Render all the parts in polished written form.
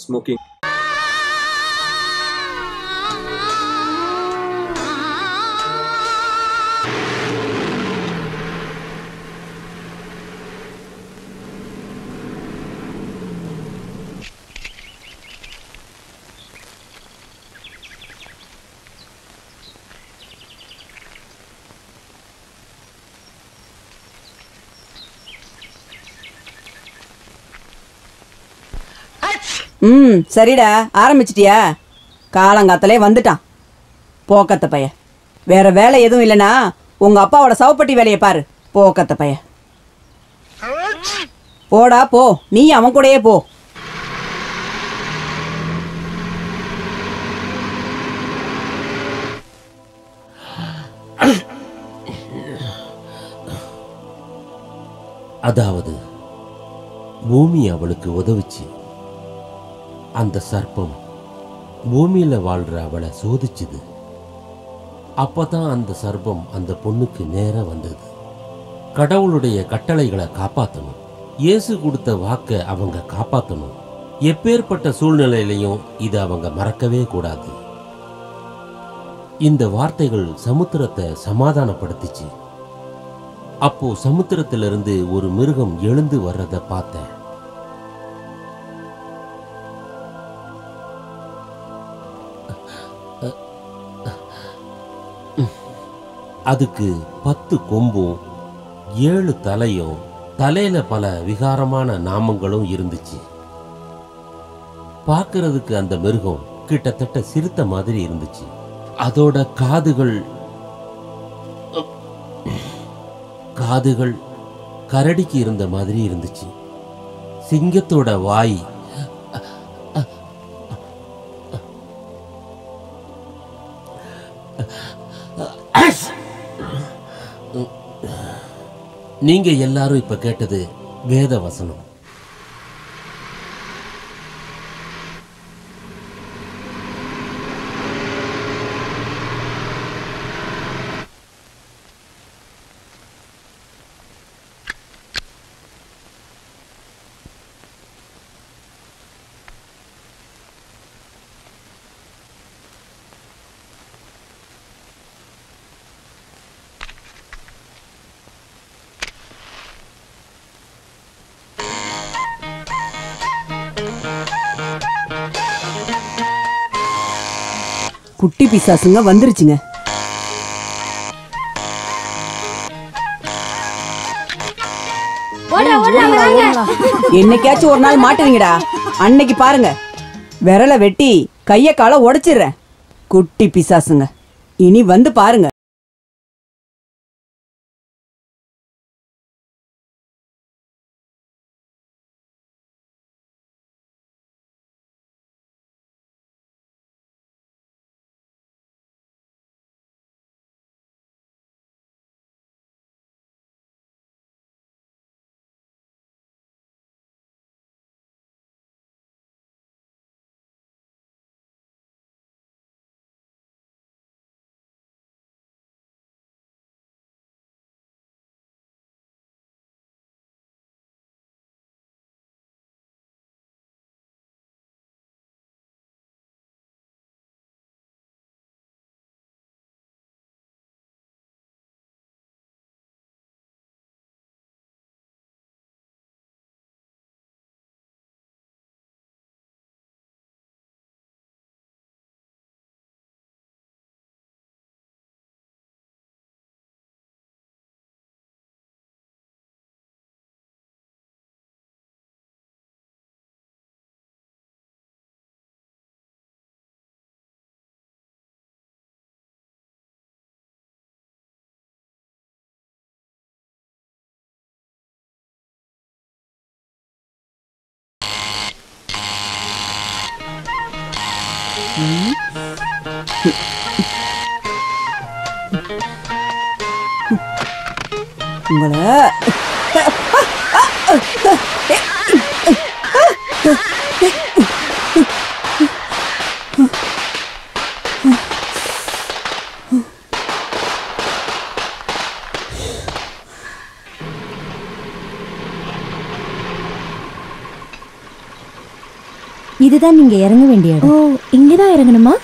smoking. சரிடா, ஆரம்பிச்சிட்டியா? காலங்காத்தலே வந்துட்டான் போக்கத்த பைய. வேற வேலை எதுவும் இல்லைனா உங்க அப்பாவோட சவப்பட்டி வேலையை பாரு. போக்கத்த பைய, போடா போ, நீ அவன் கூடயே போ. அதாவது பூமி அவளுக்கு உதவிச்சு. அந்த சர்ப்பம் பூமியில வாழ்ற அவளை சோதிச்சுது. அப்பதான் அந்த சர்ப்பம் அந்த பொண்ணுக்கு நேரா வந்தது. கடவுளுடைய கட்டளைகளை காப்பாற்றணும், இயேசு கொடுத்த வாக்கை அவங்க காப்பாற்றணும். எப்பேற்பட்ட சூழ்நிலையிலையும் இதை அவங்க மறக்கவே கூடாது. இந்த வார்த்தைகள் சமுத்திரத்தை சமாதானப்படுத்திச்சு. அப்போ சமுத்திரத்திலிருந்து ஒரு மிருகம் எழுந்து வர்றதை பார்த்தேன். அதுக்கு 10 கொம்பும் 7 தலையும், தலையில பல விகாரமான நாமங்களும் இருந்துச்சு. பார்க்கறதுக்கு அந்த மிருகம் கிட்டத்தட்ட சிறுத்தை மாதிரி இருந்துச்சு. அதோட காதுகள் கரடிக்கு இருந்த மாதிரி இருந்துச்சு. சிங்கத்தோட வாய் நீங்க எல்லாரும் இப்ப கேட்டது வேத வசனம். குட்டி பிசாசுங்க வந்துருச்சுங்க. என்னைக்காச்சும் ஒரு நாள் மாட்டுவீங்கடா. அன்னைக்கு பாருங்க, விரலை வெட்டி கைய கால உடைச்சிடுறேன். குட்டி பிசாசுங்க, இனி வந்து பாருங்க. உங்களை இதுதான் நீங்க இறங்க வேண்டிய இடம். ஓ, இங்கதான் இறங்கணுமா?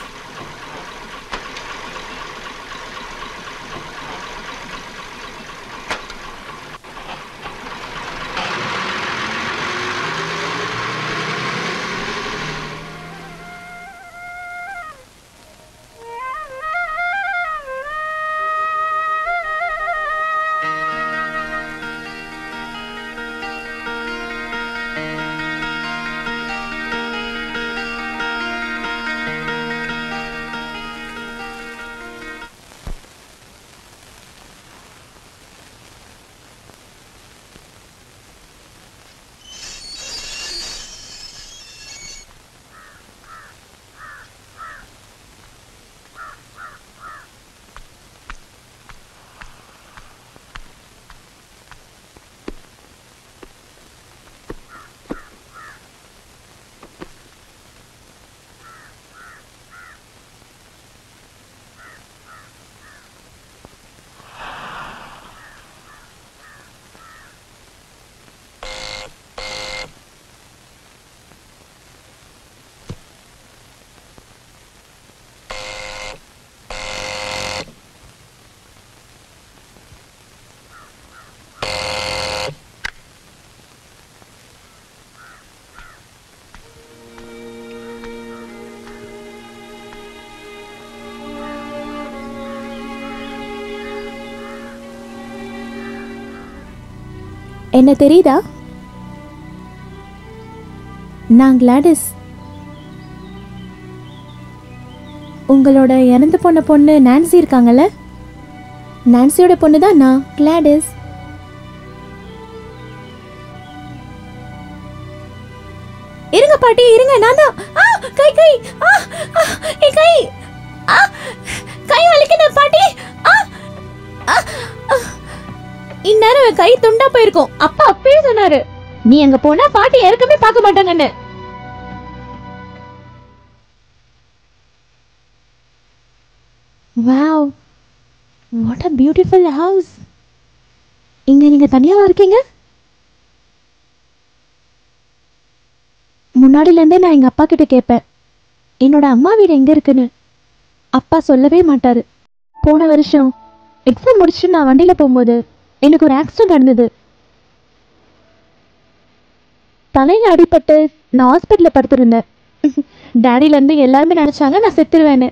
என்ன தெரியுதா? நான் கிளாடிஸ். உங்களோட இறந்து போன பொண்ணு நான்சி இருக்காங்கல்ல, நான்சியோட பொண்ணு தான் நான், கிளாடிஸ். இருங்க பாட்டி, இருங்க, நான் தான். கை கை என் கை கை வலிக்குது பாட்டி. இந்நேரம் கை துண்டா போயிருக்கும். அப்பா அப்பயே சொன்னாரு, நீ அங்க போனா பாட்டி யாருக்குமே பார்க்க மாட்டாங்கன்னு. Wow, what a beautiful house. இங்க நீங்க தனியா இருக்கீங்க? முன்னாடில இருந்தே நான் எங்க அப்பா கிட்ட கேட்பேன், என்னோட அம்மா வீடு எங்க இருக்குன்னு. அப்பா சொல்லவே மாட்டாரு. போன வருஷம் எக்ஸாம் முடிச்சுட்டு நான் வண்டியில போகும்போது எனக்கு ஒரு ஆக்சிடென்ட் நடந்தது. தலையில அடிபட்டு நான் ஹாஸ்பிட்டலில் படுத்திருந்தேன். டேடிலேருந்து எல்லாருமே நினச்சாங்க நான் செத்துருவேன்னு.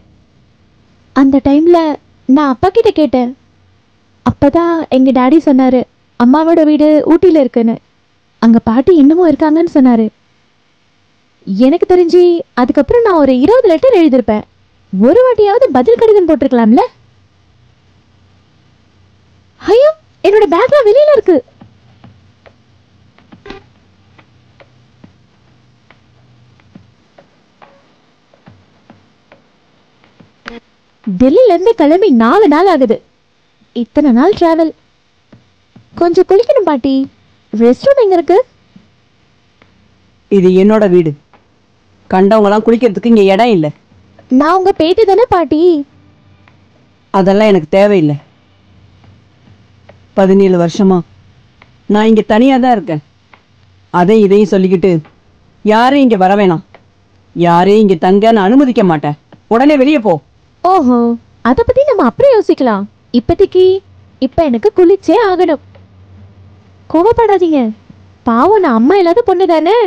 அந்த டைமில் நான் அப்பா கிட்ட கேட்டேன். அப்போ தான் எங்கள் டேடி சொன்னார், அம்மாவோட வீடு ஊட்டியில் இருக்குன்னு, அங்கே பாட்டி இன்னமும் இருக்காங்கன்னு சொன்னார். எனக்கு தெரிஞ்சு அதுக்கப்புறம் நான் ஒரு 20 லெட்டர் எழுதியிருப்பேன். ஒரு வாட்டியாவது பதில் கடிதம் போட்டிருக்கலாம்ல. ஐயோ, என்னோட பேக்லாம் வெளியில இருக்கு. டெல்லியில இருந்து கிளம்பி 4 நாள் ஆகுது. இத்தனை நாள் டிராவல். கொஞ்சம் குளிக்கணும் பாட்டி. ரெஸ்ட் ரூம் எங்க இருக்கு? இது என்னோட வீடு. கண்டவங்கலாம் குளிக்கிறதுக்கு இங்க இடம் இல்லை. நான் உங்க பேத்தி தானே பாட்டி. அதெல்லாம் எனக்கு தேவையில்லை. 17 வருஷமா நான் இங்க தனியா தான் இருக்கேன். அதையும் இதையும் சொல்லிக்கிட்டு யாரும் இங்க வர வேணாம், யாரையும் இங்க தங்க நான் அனுமதிக்க மாட்டேன். உடனே வெளியே போ. ஓஹோ, அத பத்தி நம்ம அப்புறம் யோசிக்கலாம். இப்ப எனக்கு குளிச்சே ஆகணும். கோவப்படாதீங்க, பாவம், நான் அம்மா இல்லாத பொண்ணு தானே.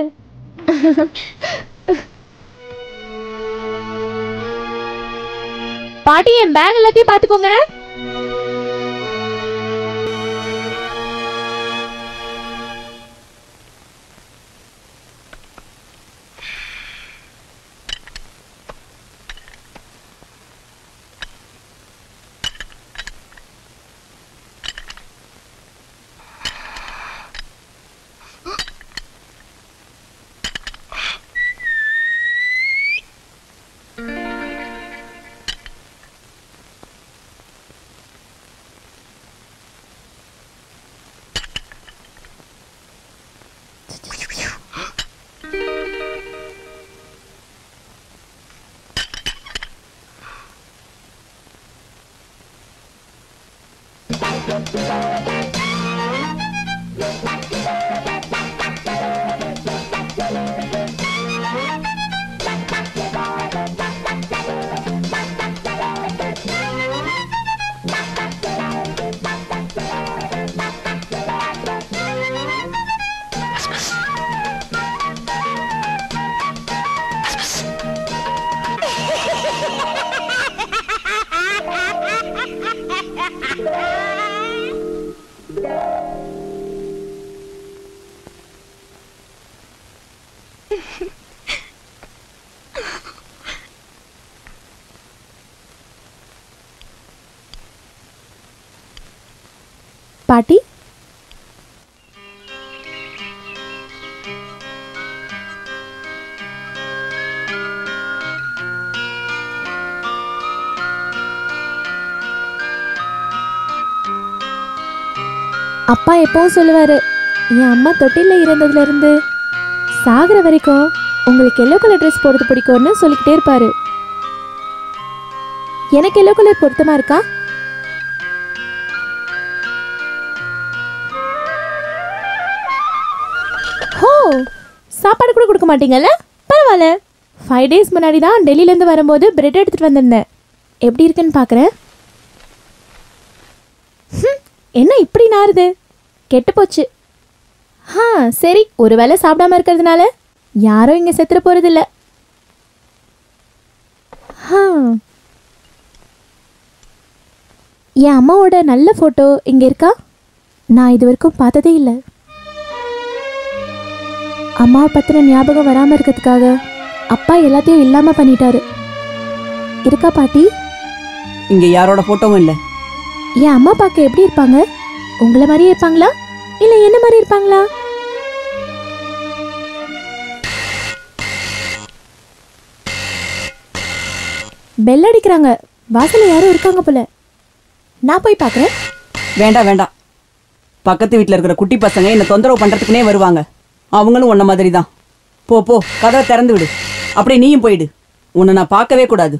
பாட்டி, என் பேக் எல்லாத்தையும் பாத்துக்கோங்க. அப்பா எப்பவும் சொல்லுவாரு, என் அம்மா தொட்டில இருந்ததுல இருந்து சாகுற வரைக்கும் உங்களுக்கு எல்லோ கலர் ட்ரெஸ் போடுறது பிடிக்கும்னு சொல்லிக்கிட்டே இருப்பாரு. எனக்கு எல்லோ கலர் பொருத்தமா இருக்கா? ஹோ, சாப்பாடு கூட கொடுக்க மாட்டீங்கல்ல? பரவாயில்ல. 5 days முன்னாடி தான் டெல்லியிலேருந்து வரும்போது பிரெட் எடுத்துட்டு வந்திருந்தேன். எப்படி இருக்குன்னு பார்க்குறேன். என்ன இப்படி நாறுது? கெட்டு போச்சு. சரி, ஒரு வேளை சாப்பிடாம இருக்கிறதுனால யாரும் இங்கே செத்துற போறதில்ல. என் அம்மாவோட நல்ல ஃபோட்டோ இங்கே இருக்கா? நான் இது வரைக்கும் பார்த்ததே இல்லை. அம்மாவை பற்றின ஞாபகம் வராமல் இருக்கிறதுக்காக அப்பா எல்லாத்தையும் இல்லாமல் பண்ணிட்டாரு. இருக்கா பாட்டி? இங்க யாரோட போட்டோவும் இல்லை. என் அம்மா பார்க்க எப்படி இருப்பாங்க? உங்களை மாதிரியே இருப்பாங்களா இல்லை என்ன மாதிரி இருப்பாங்களா? பெல் அடிக்கிறாங்க. வாசல்ல யாரும் இருக்காங்க போல. நான் போய் பார்க்குறேன். வேண்டாம் வேண்டாம். பக்கத்து வீட்டில் இருக்கிற குட்டி பசங்க என்னை தொந்தரவு பண்ணுறதுக்குனே வருவாங்க. அவங்களும் உன்ன மாதிரி தான். போ போ, கதவை திறந்து விடு. அப்படியே நீயும் போயிடு. உன்னை நான் பார்க்கவே கூடாது.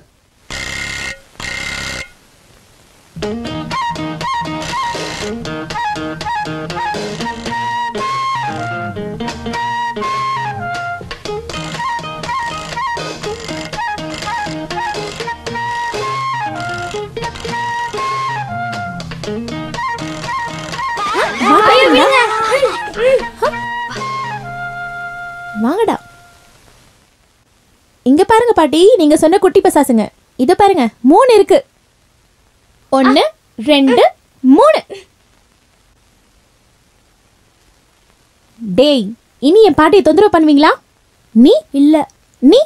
வாங்கடா. இங்க பாருங்க பாட்டி, நீங்க சொன்ன குட்டி பசாசுங்க. இத பாருங்க, 3 இருக்கு. 1 2 3. டேய், இனி என் பாட்டியை தொந்தரவு பண்ணுவீங்களா? நீ இல்ல. நீ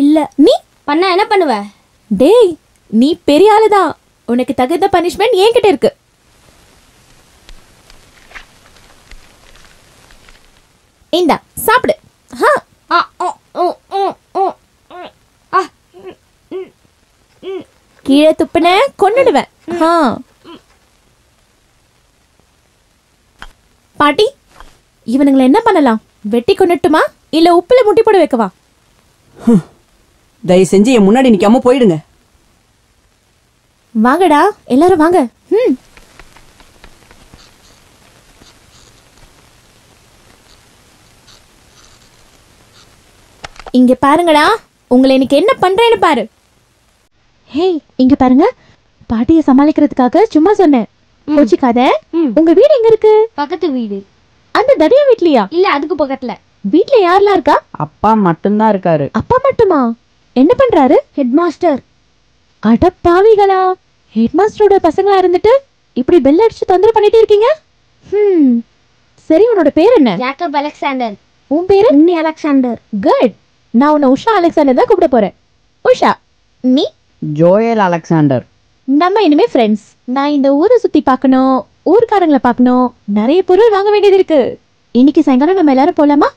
இல்ல. நீ பண்ண என்ன பண்ணுவ? டேய், நீ பெரிய ஆளுதான். உனக்கு தகுந்த பனிஷ்மெண்ட் என்கிட்ட இருக்கு. இந்தா சாப்பிடு. கீழே துப்புன கொன்னுடுவேன். பாட்டி, இவனுங்களை என்ன பண்ணலாம்? வெட்டி கொண்டுட்டுமா இல்ல உப்புல முட்டி போட வைக்கவா? தயவு செஞ்சு என் முன்னாடி நிக்காம போயிடுங்க. வாங்கடா, எல்லாரும் வாங்க. இங்க பாருங்கடா, உங்களை இன்னைக்கு என்ன பண்றேன்னு பாரு. ஹே, இங்க பாருங்க. பாட்டியை சமாளிக்கிறதுக்காக சும்மா சொன்னேன். கோச்சிக்காத. உங்க வீடு எங்க இருக்கு? பக்கத்து வீடு. அந்த தடியா வீட்லயா? இல்ல, அதுக்கு பக்கத்துல. வீட்ல யாரெல்லாம் இருக்கா? அப்பா மட்டும்தான் இருக்காரு. அப்பா மட்டுமா? என்ன பண்றாரு? Head master. அட பாவிகளா, ஹெட் மாஸ்டரோட பசங்களா இருந்துட்டு இப்படி பெல் அடிச்சு தொந்தரவு பண்ணிட்டே இருக்கீங்க. சரி, உன்னோட பேர் என்ன? Jacob Alexander. உன் பேரு? உன்னி அலெக்சாண்டர். குட். நான் உன்னை உஷா அலெக்சாண்டர் தான் கூப்பிட போறேன். உஷா. நீ? Joel Alexander. நம்ம இனிமே ஃப்ரெண்ட்ஸ். நான் இந்த ஊரை சுத்தி பார்க்கணும், ஊர்க்காரங்களை பார்க்கணும், நிறைய பொருள் வாங்க வேண்டியது இருக்கு. இன்னைக்கு சாயங்காலம் நம்ம எல்லாரும் போலாமா?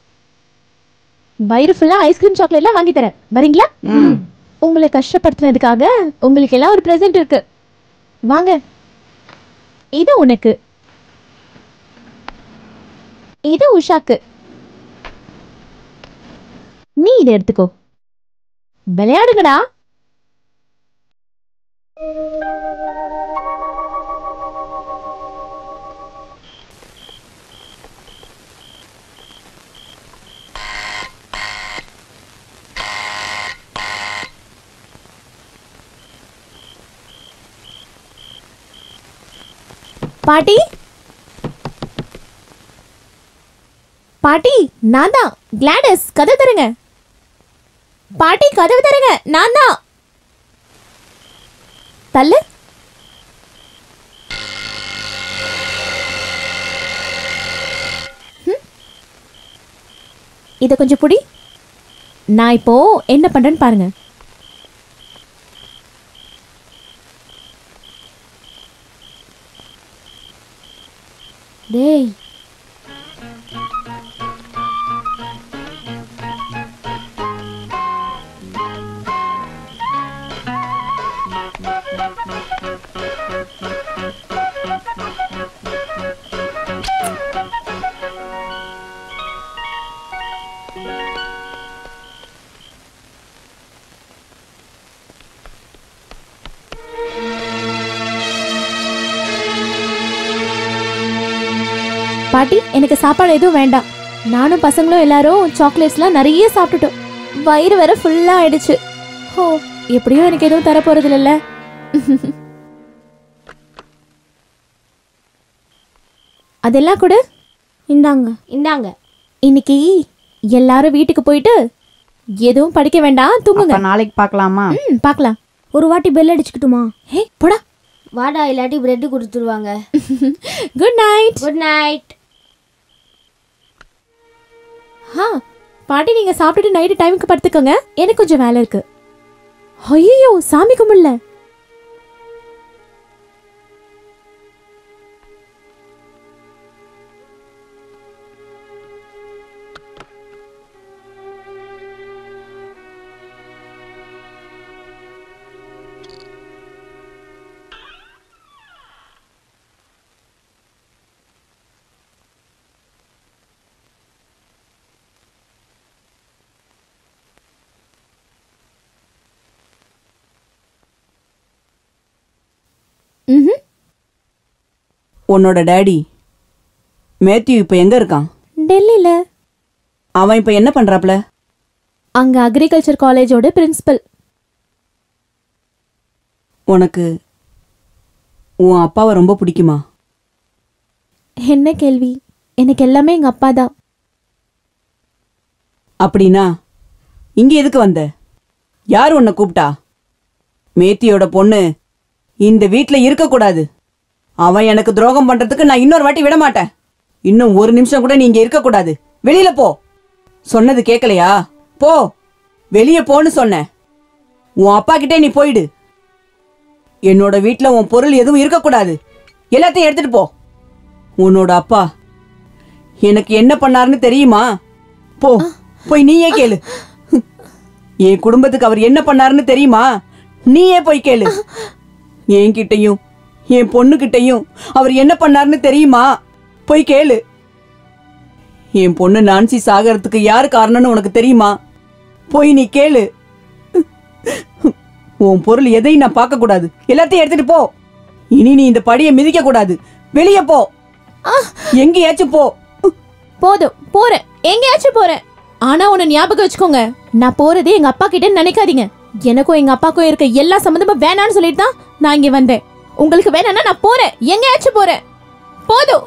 வயிறு ஃபுல்லா ஐஸ்கிரீம் சாக்லேட்லாம் வாங்கி தரேன். வரீங்களா? உங்களை கஷ்டப்படுத்தினதுக்காக உங்களுக்கு எல்லாம் ஒரு பிரசன்ட் இருக்கு. வாங்க. இது உனக்கு, இது உஷாக்கு. நீ இதை எடுத்துக்கோ. விளையாடுங்கடா. பாட்டி, பாட்டி, நான் தான் கிளாடஸ். கதவு தருங்க. பாட்டி, கதவு தருங்க. நான் தான். தள்ளு. இத கொஞ்சம் புடி. நான் இப்போ என்ன பண்றேன்னு பாருங்க. டேய், பாட்டி எனக்கு சாப்பாடு எதுவும் வேண்டாம். நானும் பசங்களும் எல்லாரும் சாக்லேட்ஸ்லாம் நிறைய சாப்பிட்டுட்டோம். வயிறு வேற ஃபுல்லா ஆயிடுச்சு. ஓ, எப்படியும் எனக்கு எதுவும் தர போறது இல்லைல்ல. அதெல்லாம் கூட இந்தாங்க இந்தாங்க. இன்னைக்கு எல்லாரும் வீட்டுக்கு போயிட்டு எதுவும் படிக்க வேண்டாம், தூங்குங்க. நாளைக்கு பார்க்கலாமா? பார்க்கலாம். ஒரு வாட்டி பெல் அடிச்சுக்கிட்டுமா? ஹே போடா. வாடா, இல்லாட்டி பிரெட் கொடுத்துருவாங்க. Good night. Good night. பாட்டி நீங்க சாப்பிட்டுட்டு நைட்டு டைமுக்கு படுத்துக்கோங்க. எனக்கு கொஞ்சம் வேலை இருக்கு. ஐயோ, சாமி கும்பிடல. உன்னோட டேடி மேத்யூ இப்ப எங்க இருக்கான்? டெல்லியில. அவன் இப்ப என்ன பண்றாப்ல? அங்க அக்ரிகல்ச்சர் காலேஜோட பிரின்சிபல். உனக்கு உன் அப்பாவை ரொம்ப பிடிக்குமா? என்ன கேள்வி? எனக்கு எல்லாமே எங்க அப்பா தான். அப்படின்னா இங்க எதுக்கு வந்த? யார் உன்னை கூப்பிட்டா? மேத்தியோட பொண்ணு இந்த வீட்ல இருக்கக்கூடாது. அவன் எனக்கு துரோகம் பண்றதுக்கு நான் இன்னொரு வாட்டி விட மாட்டேன். இன்னும் ஒரு நிமிஷம் கூட நீ இங்க இருக்கக்கூடாது. வெளியில போ. சொன்னது கேட்கலையா? போ, வெளியே போன்னு சொன்னேன். உன் அப்பா கிட்டே நீ போயிடு. என்னோட வீட்ல உன் பொருள் எதுவும் இருக்கக்கூடாது. எல்லாத்தையும் எடுத்துட்டு போ. உன்னோட அப்பா எனக்கு என்ன பண்ணாருன்னு தெரியுமா? போ, போய் நீயே கேளு. என் குடும்பத்துக்கு அவர் என்ன பண்ணாருன்னு தெரியுமா? நீயே போய் கேளு. என்கிட்டையும் என் பொண்ணுகிட்டையும் அவர் என்ன பண்ணாருன்னு தெரியுமா? போய் கேளு. என் பொண்ணு நான்சி சாகறதுக்கு யாரு காரணம்னு உனக்கு தெரியுமா? போய் நீ கேளு. உன் பொருள் எதையும் நான் பார்க்க கூடாது. எல்லாத்தையும் எடுத்துட்டு போ. இனி நீ இந்த படியை மிதிக்க கூடாது. வெளியே போ. எங்கேயாச்சும் போ. போதும், போறேன். எங்கேயாச்சும் போறேன். ஆனா உன்னை ஞாபகம் வச்சுக்கோங்க, நான் போறது எங்க அப்பா கிட்ட நினைக்காதீங்க. எனக்கும் எங்க அப்பாக்கும் இருக்க எல்லா சம்மந்தமும் வேணான்னு சொல்லிட்டு தான் நான் இங்க வந்தேன். உங்களுக்கு வேணாம்னா நான் போறேன். எங்கேயாச்சும் போறேன். போதும்.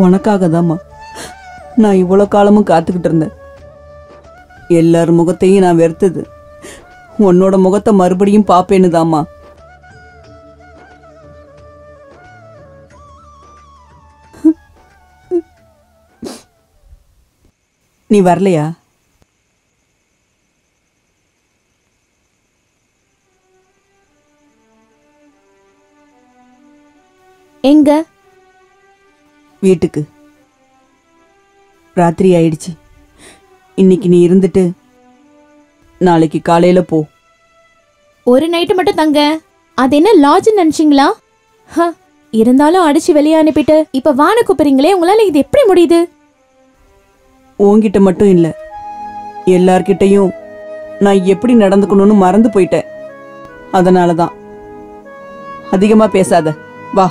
உனக்காக தாம்மா நான் இவ்வளோ காலமும் காத்துக்கிட்டு இருந்தேன். எல்லார் முகத்தையும் நான் வெறுத்தது உன்னோட முகத்தை மறுபடியும் பாப்பேன்னு தாம்மா. நீ வரலையா? எங்க? வீட்டுக்கு. ராத்திரி ஆயிடுச்சு. இன்னைக்கு நீ இருந்துட்டு நாளைக்கு காலையில போ. ஒரு நைட்டு மட்டும் தங்க. அது என்ன லாட்ஜ் நினைச்சீங்களா? இருந்தாலும் அடிச்சு வெளியே அனுப்பிட்டு இப்ப வான கூப்பிடுறீங்களே, உங்களால இது எப்படி முடியுது? உன்கிட்ட மட்டும் இல்ல, எல்லார்கிட்டையும் நான் எப்படி நடந்துக்கணும்னு மறந்து போயிட்டேன். அதனாலதான். அதிகமா பேசாத. வா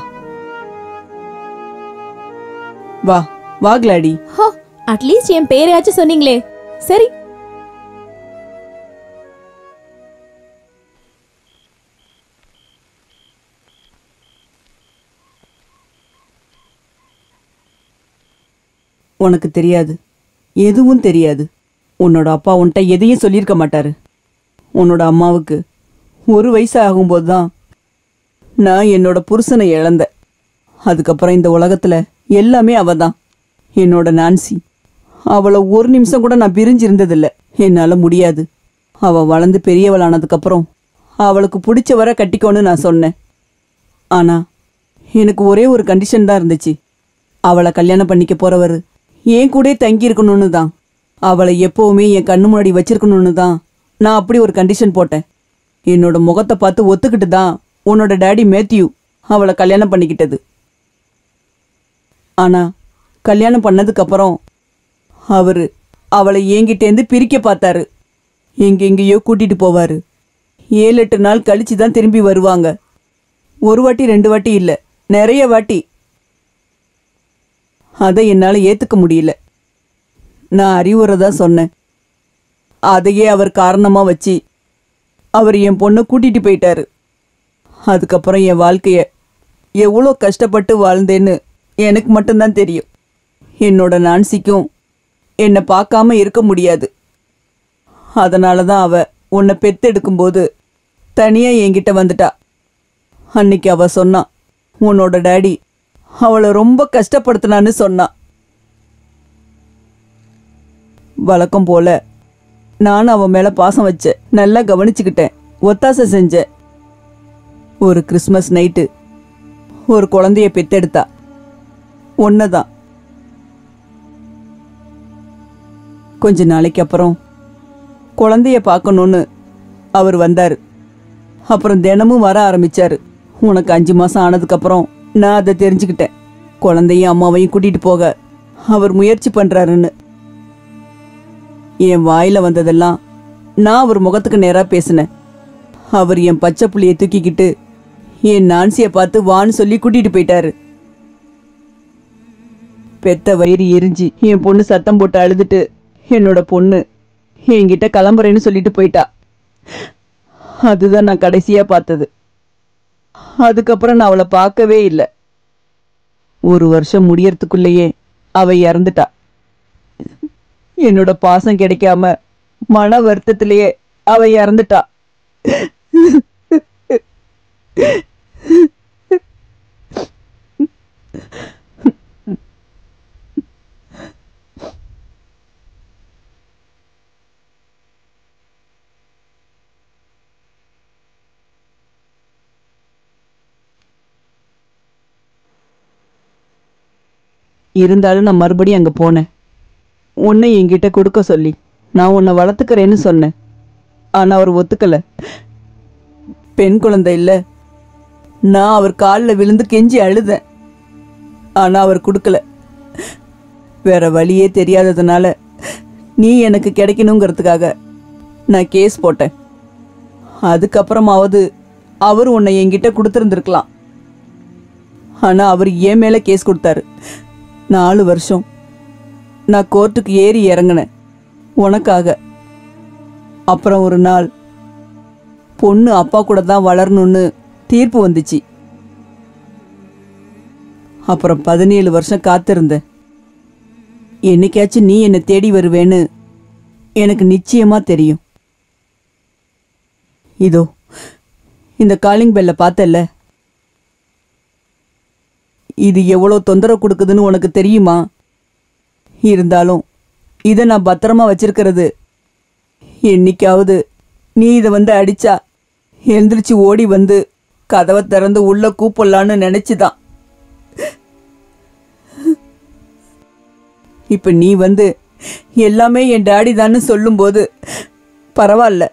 வா வா கிளாடி. அட்லீஸ்ட் என் பேரையாச்சும் சொன்னீங்களே. சரி. உனக்கு தெரியாது, எதுவும் தெரியாது. உன்னோட அப்பா உன்கிட்ட எதையும் சொல்லியிருக்க மாட்டாரு. உன்னோட அம்மாவுக்கு 1 வயசு ஆகும்போது தான் நான் என்னோட புருஷனை இழந்தேன். அதுக்கப்புறம் இந்த உலகத்துல எல்லாமே அவ தான். என்னோட நான்சி. அவளை ஒரு நிமிஷம் கூட நான் பிரிஞ்சிருந்ததில்ல. என்னால முடியாது. அவ வளர்ந்து பெரியவளானதுக்கப்புறம் அவளுக்கு பிடிச்ச வர கட்டிக்கோன்னு நான் சொன்னேன். ஆனா எனக்கு ஒரே ஒரு கண்டிஷன் தான் இருந்துச்சு. அவளை கல்யாணம் பண்ணிக்க போறவர் என் கூட தங்கி இருக்கணும்னு தான். அவளை எப்பவுமே என் கண்ணு முன்னாடி வச்சிருக்கணும்னு தான் நான் அப்படி ஒரு கண்டிஷன் போட்டேன். என்னோட முகத்தை பார்த்து ஒத்துக்கிட்டு தான் உன்னோட டேடி மேத்யூ அவளை கல்யாணம் பண்ணிக்கிட்டது. ஆனா கல்யாணம் பண்ணதுக்கப்புறம் அவளை என்கிட்டேருந்து பிரிக்க பார்த்தாரு. எங்கெங்கேயோ கூட்டிட்டு போவாரு. 7-8 நாள் கழிச்சு தான் திரும்பி வருவாங்க. ஒரு வாட்டி 2 வாட்டி இல்லை, நிறைய வாட்டி. அதை என்னால் ஏற்றுக்க முடியல. நான் அறிவுரை தான் சொன்னேன். அதையே அவர் காரணமாக வச்சு அவர் என் பொண்ணை கூட்டிட்டு போயிட்டாரு. அதுக்கப்புறம் என் வாழ்க்கைய எவ்வளோ கஷ்டப்பட்டு வாழ்ந்தேன்னு எனக்கு மட்டும்தான் தெரியும். என்னோட நான்சிக்கும் என்னை பார்க்காம இருக்க முடியாது. அதனால தான் அவ உன்னை பெத்தெடுக்கும்போது தனியாக என்கிட்ட வந்துட்டா. அன்னைக்கு அவ சொன்னா, உன்னோட டேடி அவளை ரொம்ப கஷ்டப்படுத்தினான்னு சொன்னா. வழக்கம் போல நானும் அவன் மேலே பாசம் வச்சேன். நல்லா கவனிச்சுக்கிட்டேன், ஒத்தாசை செஞ்சேன். ஒரு கிறிஸ்மஸ் நைட்டு ஒரு குழந்தைய பெத்தெடுத்தா. ஒன்னதான். கொஞ்ச நாளைக்கு அப்புறம் குழந்தைய பார்க்கணுன்னு அவர் வந்தார். அப்புறம் தினமும் வர ஆரம்பிச்சாரு. உனக்கு 5 மாசம் ஆனதுக்கப்புறம் நான் அதை தெரிஞ்சுக்கிட்டேன். குழந்தையும் அம்மாவையும் கூட்டிட்டு போக அவர் முயற்சி பண்றாருன்னு. என் வாயில வந்ததெல்லாம் நான் அவர் முகத்துக்கு நேரா பேசினேன். அவர் என் பச்சை புள்ளியை தூக்கிக்கிட்டு என் நான்சியை பார்த்து வான்னு சொல்லி கூட்டிட்டு போயிட்டாரு. பெத்த வயிறு எரிஞ்சு என் பொண்ணு சத்தம் போட்டு அழுதுட்டு என்னோட பொண்ணு என்கிட்ட கிளம்புறேன்னு சொல்லிட்டு போயிட்டா. அதுதான் நான் கடைசியா பார்த்தது. அதுக்கப்புறம் நான் அவளை பார்க்கவே இல்லை. 1 வருஷம் முடியறதுக்குள்ளேயே அவ இறந்துட்டா. என்னோட பாசம் கிடைக்காம மன வருத்தத்திலேயே அவ இறந்துட்டா. இருந்தாலும் நான் மறுபடியும் அங்கே போனேன். உன்னை என்கிட்ட கொடுக்க சொல்லி நான் உன்னை வளர்த்துக்கிறேன்னு சொன்னேன். ஆனால் அவர் ஒத்துக்கலை. பெண் குழந்தை இல்லை. நான் அவர் காலில் விழுந்து கெஞ்சி அழுதேன். ஆனால் அவர் கொடுக்கல. வேற வழியே தெரியாததுனால நீ எனக்கு கிடைக்கணுங்கிறதுக்காக நான் கேஸ் போட்டேன். அதுக்கப்புறமாவது அவர் உன்னை என்கிட்ட கொடுத்துருந்துருக்கலாம். ஆனால் அவர் என் மேலே கேஸ் கொடுத்தாரு. 4 வருஷம் நான் கோர்ட்டுக்கு ஏறி இறங்கினேன் உனக்காக. அப்புறம் ஒரு நாள் பொண்ணு அப்பா கூட தான் வளரணும்னு தீர்ப்பு வந்துச்சு. அப்புறம் 17 வருஷம் காத்திருந்தேன். என்னைக்காச்சும் நீ என்னை தேடி வருவேன்னு எனக்கு நிச்சயமா தெரியும். இதோ இந்த காலிங் பெல்ல பார்த்தல்ல, இது எவ்வளோ தொந்தரவு கொடுக்குதுன்னு உனக்கு தெரியுமா? இருந்தாலும் இதை நான் பத்திரமா வச்சிருக்கிறது என்னைக்காவது நீ இதை வந்து அடிச்சா எழுந்திரிச்சு ஓடி வந்து கதவை திறந்து உள்ள கூப்பிடலான்னு நினைச்சுதான். இப்ப நீ வந்து எல்லாமே என் டாடி தான்னு சொல்லும்போது பரவாயில்ல.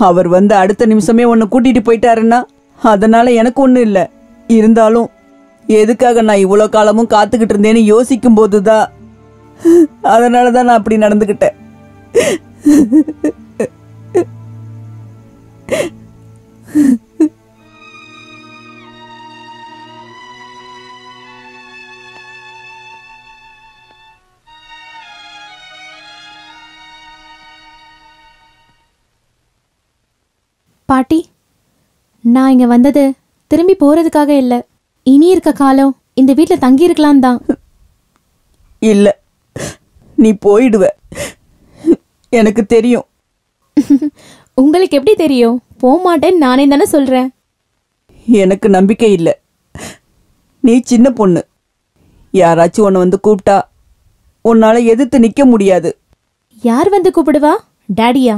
அவர் வந்து அடுத்த நிமிஷமே உன்னை கூட்டிட்டு போயிட்டாருன்னா அதனால எனக்கு ஒன்றும் இல்லை. இருந்தாலும் எதுக்காக நான் இவ்வளோ காலமும் காத்துக்கிட்டு இருந்தேன்னு யோசிக்கும் போதுதான், அதனால தான் நான் அப்படி நடந்துக்கிட்டேன். பாட்டி, நான் இங்க வந்தது திரும்பி போறதுக்காக இல்ல. இனி இருக்க காலம் இந்த வீட்டில் தங்கி இருக்கலாம் தான். இல்ல, நீ போயிடுவ, எனக்கு தெரியும். உங்களுக்கு எப்படி தெரியும்? போக மாட்டேன்னு நானே தானே சொல்றேன். எனக்கு நம்பிக்கை இல்லை. நீ சின்ன பொண்ணு. யாராச்சும் உன்னை வந்து கூப்பிட்டா உன்னால எதிர்த்து நிக்க முடியாது. யார் வந்து கூப்பிடுவா? டாடியா?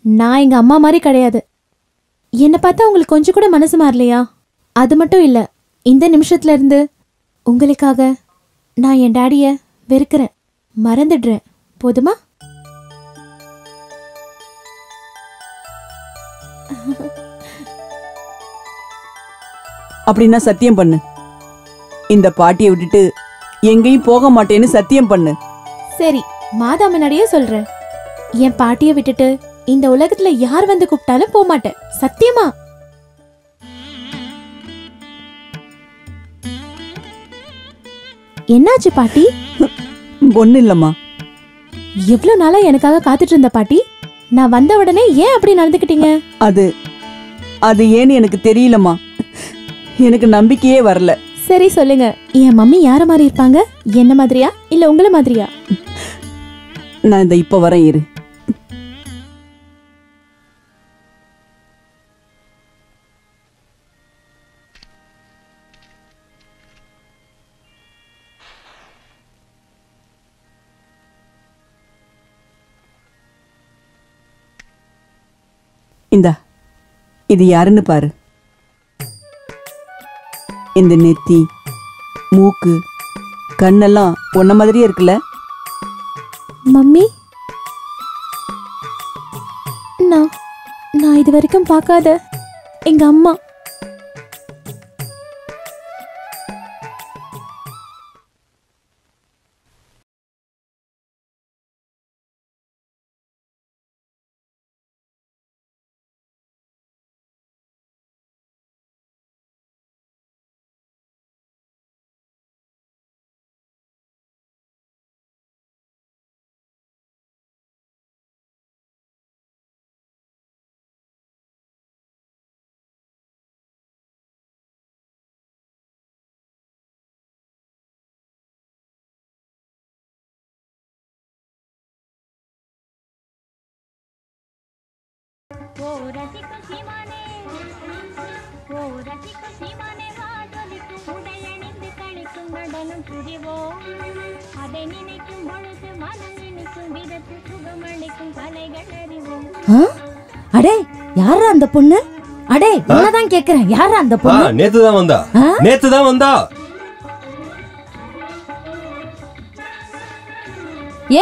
நான் எங்க அம்மா மாதிரி கிடையாது. என்னை பார்த்தா உங்களுக்கு கொஞ்சம் கூட மனசு மாறலையா? அது மட்டும் இல்ல, இந்த நிமிஷத்துல இருந்து உங்களுக்காக நான் என் டாடிய வெறுக்கிறேன், மறந்துடுறேன். போதுமா? அப்படின்னா சத்தியம் பண்ணு. இந்த பாட்டியை விட்டுட்டு எங்கேயும் போக மாட்டேன்னு சத்தியம் பண்ணு. சரி, மாதா முன்னாடியே சொல்றேன். என் பாட்டியை விட்டுட்டு இந்த உலகத்துல யார் வந்து கூப்பிட்டாலும் போக மாட்டேன். சத்தியமா? என்னாச்சு பாட்டி? ஒண்ணு இல்லம்மா. எவ்வளவு நாளா எனக்காக காத்துட்டு இருந்த பாட்டி, நான் வந்த உடனே ஏன் அப்படி நடந்துக்கிட்டீங்க? அது ஏன்னு எனக்கு தெரியலம்மா. எனக்கு நம்பிக்கையே வரல. சரி சொல்லுங்க, என் மம்மி யார மாதிரி இருப்பாங்க? என்ன மாதிரியா இல்ல உங்கள மாதிரியா? நான் இந்த இப்ப வரேன் இரு. இந்தா, இது யாருன்னு பாரு. இந்த நெத்தி, மூக்கு, கண்ணெல்லாம் உன்ன மாதிரியே இருக்குல்ல? மம்மி, நான் இது வரைக்கும் பார்க்காத எங்க அம்மா. அடே, யாரா அந்த பொண்ணு? அடே, உன்னதான் கேக்குறேன், யாரா அந்த பொண்ணு? நேத்து தான் வந்தா.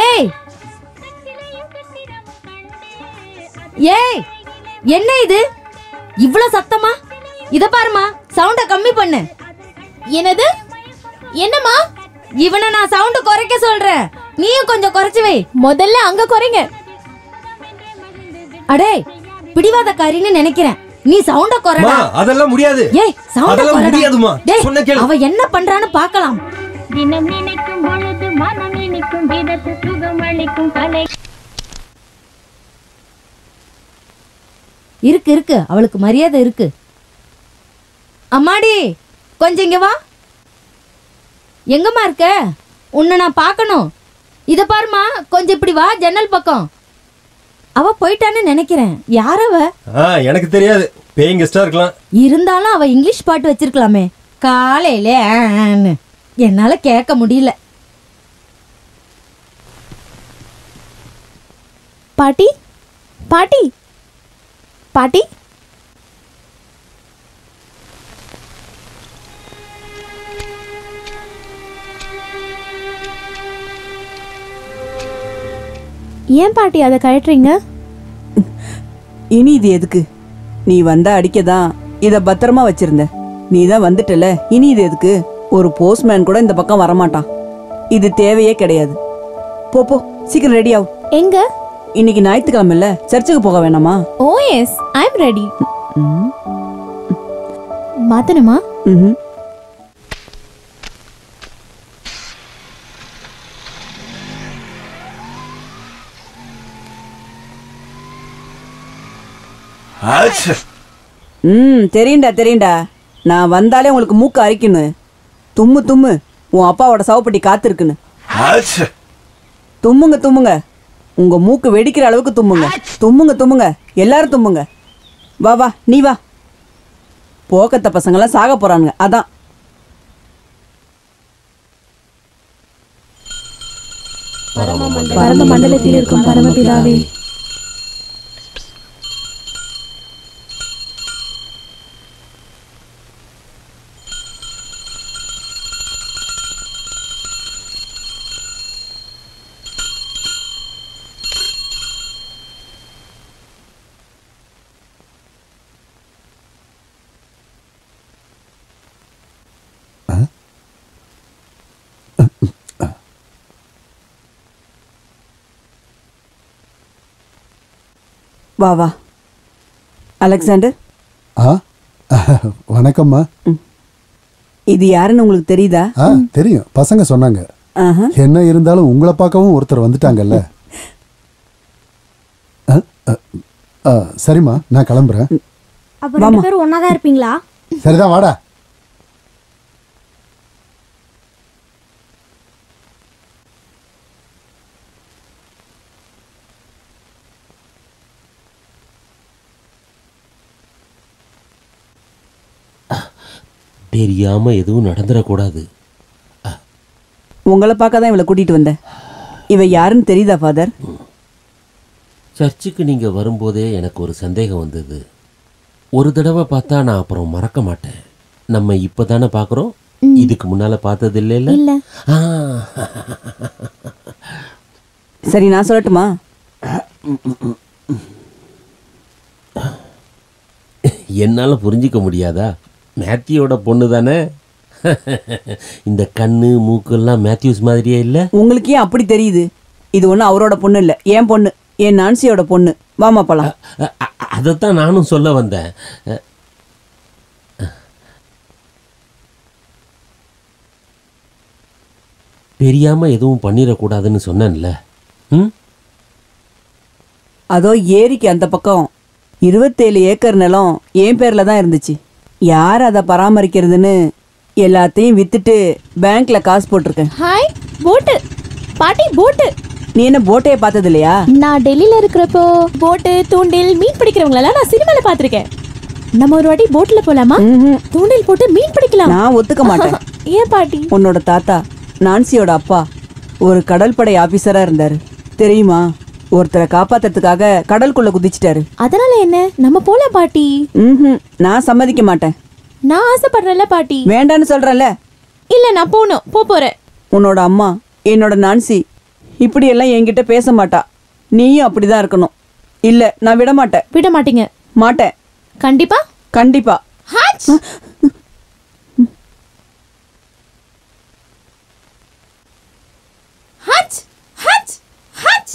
ஏய் ஏய், என்ன இது இவ்வளவு சத்தமா? இத பாருமா, சவுண்ட கம்மி பண்ணு. என்னது? என்னம்மா? இவனை நான் சவுண்ட் குறைக்க சொல்றேன், நீயும் கொஞ்சம் குறைச்சு வை. முதல்ல அங்க குறைங்க. அடே, பிடிவாதக்காரின்னு நினைக்கிறேன், நீ சவுண்ட குறைடா. அதெல்லாம் முடியாது. ஏய், சவுண்ட முடியாதுமா. சொன்ன கேளு. அவ என்ன பண்றான்னு பார்க்கலாம். தினம் நினைக்கும் பொழுது மனம் நினைக்கும் விதத்து சுகம் அளிக்கும் கலை. இருக்கு இருக்கு, அவளுக்கு மரியாதை இருக்கு. அம்மாடி, கொஞ்சம் இங்க வா. எங்கம்மா இருக்க? உன்னை நான் பார்க்கணும். இத பாருமா, கொஞ்சம் இப்படி வா, ஜன்னல் பக்கம். அவ போயிட்டான்னு நினைக்கிறேன். யார் அவ? எனக்கு தெரியாது, பேயிங் கெஸ்டா இருக்கலாம். இருந்தாலும் அவ இங்கிலீஷ் பாட்டு வச்சிருக்கலாமே. காலையில என்னால கேட்க முடியல. பாட்டி, பாட்டி, பாட்டி. ஏன் பாட்டி அதை கழட்டுறீங்க? இனி இது எதுக்கு? நீ வந்தா அடிக்கதான் இத பத்திரமா வச்சிருந்த. நீ தான் வந்துட்டல, இனி இது எதுக்கு? ஒரு போஸ்ட்மேன் கூட இந்த பக்கம் வரமாட்டான். இது தேவையே கிடையாது. போ போ, சீக்கிரம் ரெடி ஆகு. எங்க? இன்னைக்கு ஞாயிற்றுக்கிழமைல சர்ச்சுக்கு போக வேணாமா? ஓ எஸ், ஐ அம் ரெடி. மாத்தணுமா? தெரியுண்டா தெரியுண்டா. நான் வந்தாலே உங்களுக்கு மூக்கு அரிக்கணும். தும்மு தும்மு, உன் அப்பாவோட சவப்பட்டி காத்திருக்குன்னு. தும்முங்க தும்முங்க, உங்க மூக்கு வெடிக்கிற அளவுக்கு தும்முங்க. தும்முங்க தும்முங்க, எல்லாரும் தும்முங்க. வா வா, நீ வா. போக்கத்த பசங்களாம் சாக போறானுங்க, அதான். பரம மண்டலத்தில் இருக்கும் பரமபிதாவே, வா வா அலெக்சாண்டர். வணக்கம்மா. இது யாருன்னு உங்களுக்கு தெரியுதா? தெரியும், பசங்க சொன்னாங்க. என்ன இருந்தாலும் உங்களை பார்க்கவும் ஒருத்தர் வந்துட்டாங்கல்ல. சரிம்மா, நான் கிளம்புறேன். அப்ப ரெண்டு பேரும் ஒன்னாதான் இருப்பீங்களா? சரிதான், வாடா. தெரியாம எதுவும் நடந்துடக்கூடாது. உங்களை பார்க்க தான் இவளை கூட்டிட்டு வந்தேன். இவ யாருன்னு தெரியுதா ஃபாதர்? சர்ச்சுக்கு நீங்க வரும்போதே எனக்கு ஒரு சந்தேகம் வந்தது. ஒரு தடவை பார்த்தா நான் அப்புறம் மறக்க மாட்டேன். நம்ம இப்பதானே பார்க்குறோம், இதுக்கு முன்னால பார்த்தது இல்ல. சரி, நான் சொல்லட்டுமா? என்னால புரிஞ்சிக்க முடியாதா? மேத்யூவோட பொண்ணு தானே. இந்த கண்ணு மூக்கெல்லாம் மேத்யூஸ் மாதிரியே இல்லை. உங்களுக்கு ஏன் அப்படி தெரியுது? இது ஒன்றும் அவரோட பொண்ணு இல்லை, என் பொண்ணு, என் நான்சியோட பொண்ணு. வாமா போலாம். அதைத்தான் நானும் சொல்ல வந்தேன். தெரியாம எதுவும் பண்ணிடக்கூடாதுன்னு சொன்னேன்ல. அதோ ஏரிக்கு அந்த பக்கம் 27 ஏக்கர் நிலம் என் பேர்ல தான் இருந்துச்சு. யார் அதை பராமரிக்கிறதுன்னு எல்லாத்தையும் வித்துட்டு பேங்க்ல காசு போட்டிருக்கேன். ஹாய் போட்டு பாட்டி, போட்டு. நீ என்ன போட்டையே பார்த்தது இல்லையா? நான் டெல்லியில இருக்கிறப்போ போட்டு, தூண்டில், மீன் பிடிக்கிறவங்களெல்லாம் நான் சினிமால பாத்திருக்கேன். நம்ம ஒரு வாட்டி போட்ல போலாமா? தூண்டில் போட்டு மீன் பிடிக்கலாம். நான் ஒத்துக்க மாட்டேன். ஏன் பாட்டி? உன்னோட தாத்தா நான்சியோட அப்பா ஒரு கடற்படை ஆபீசரா இருந்தாரு தெரியுமா? ஒருத்தரை காப்பாத்துறதுக்காக கடலுக்குள்ள குதிச்சிட்டாரு. அதனால என்ன, நம்ம போலாம் பாட்டி. நான் சம்மதிக்க மாட்டேன். நான் ஆசைப்படுறேன்ல பாட்டி. வேண்டான்னு சொல்றேன்ல. இல்ல, நான் போறேன். உன்னோட அம்மா, என்னோட நான்சி இப்படி எல்லாம் என்கிட்ட பேச மாட்டா. நீயும் அப்படிதான் இருக்கணும். இல்ல, நான் விட மாட்டேன். விட மாட்டீங்க? மாட்டேன். கண்டிப்பா? கண்டிப்பா. ஹாச். ஹாச் ஹாச் ஹாச்.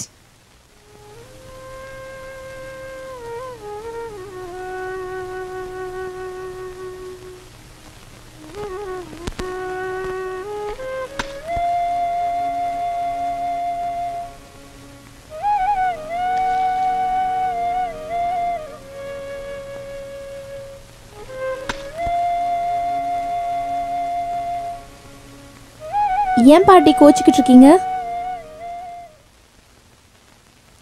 ஏன் பாட்டி கோச்சிக்கிட்டு இருக்கீங்க?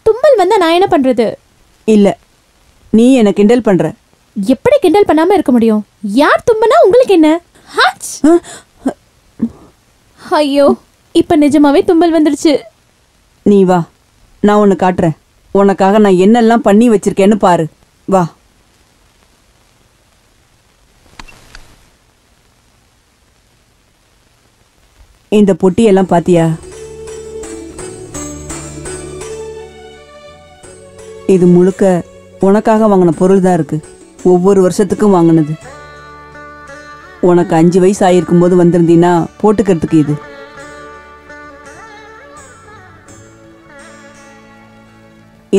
தும்மல் வந்தா நான் என்ன பண்றது? இல்ல, நீ என்ன கிண்டல் பண்ற. எப்படி கிண்டல் பண்ணாம இருக்க முடியும்? யார் தும்மனா உங்களுக்கு என்ன? ஐயோ, இப்ப நிஜமாவே தும்மல் வந்துருச்சு. நீ வா, நான் உன்னை காட்டுறேன். உனக்காக நான் என்னெல்லாம் பண்ணி வச்சிருக்கேன்னு பாரு. வா. இந்த பொட்டியெல்லாம் பாத்தியா? இது முழுக்க உனக்காக வாங்கின பொருள் தான் இருக்கு. ஒவ்வொரு வருஷத்துக்கும் வாங்கினது. உனக்கு 5 வயசு ஆயிருக்கும் போது வந்திருந்தீன்னா போட்டுக்கிறதுக்கு இது.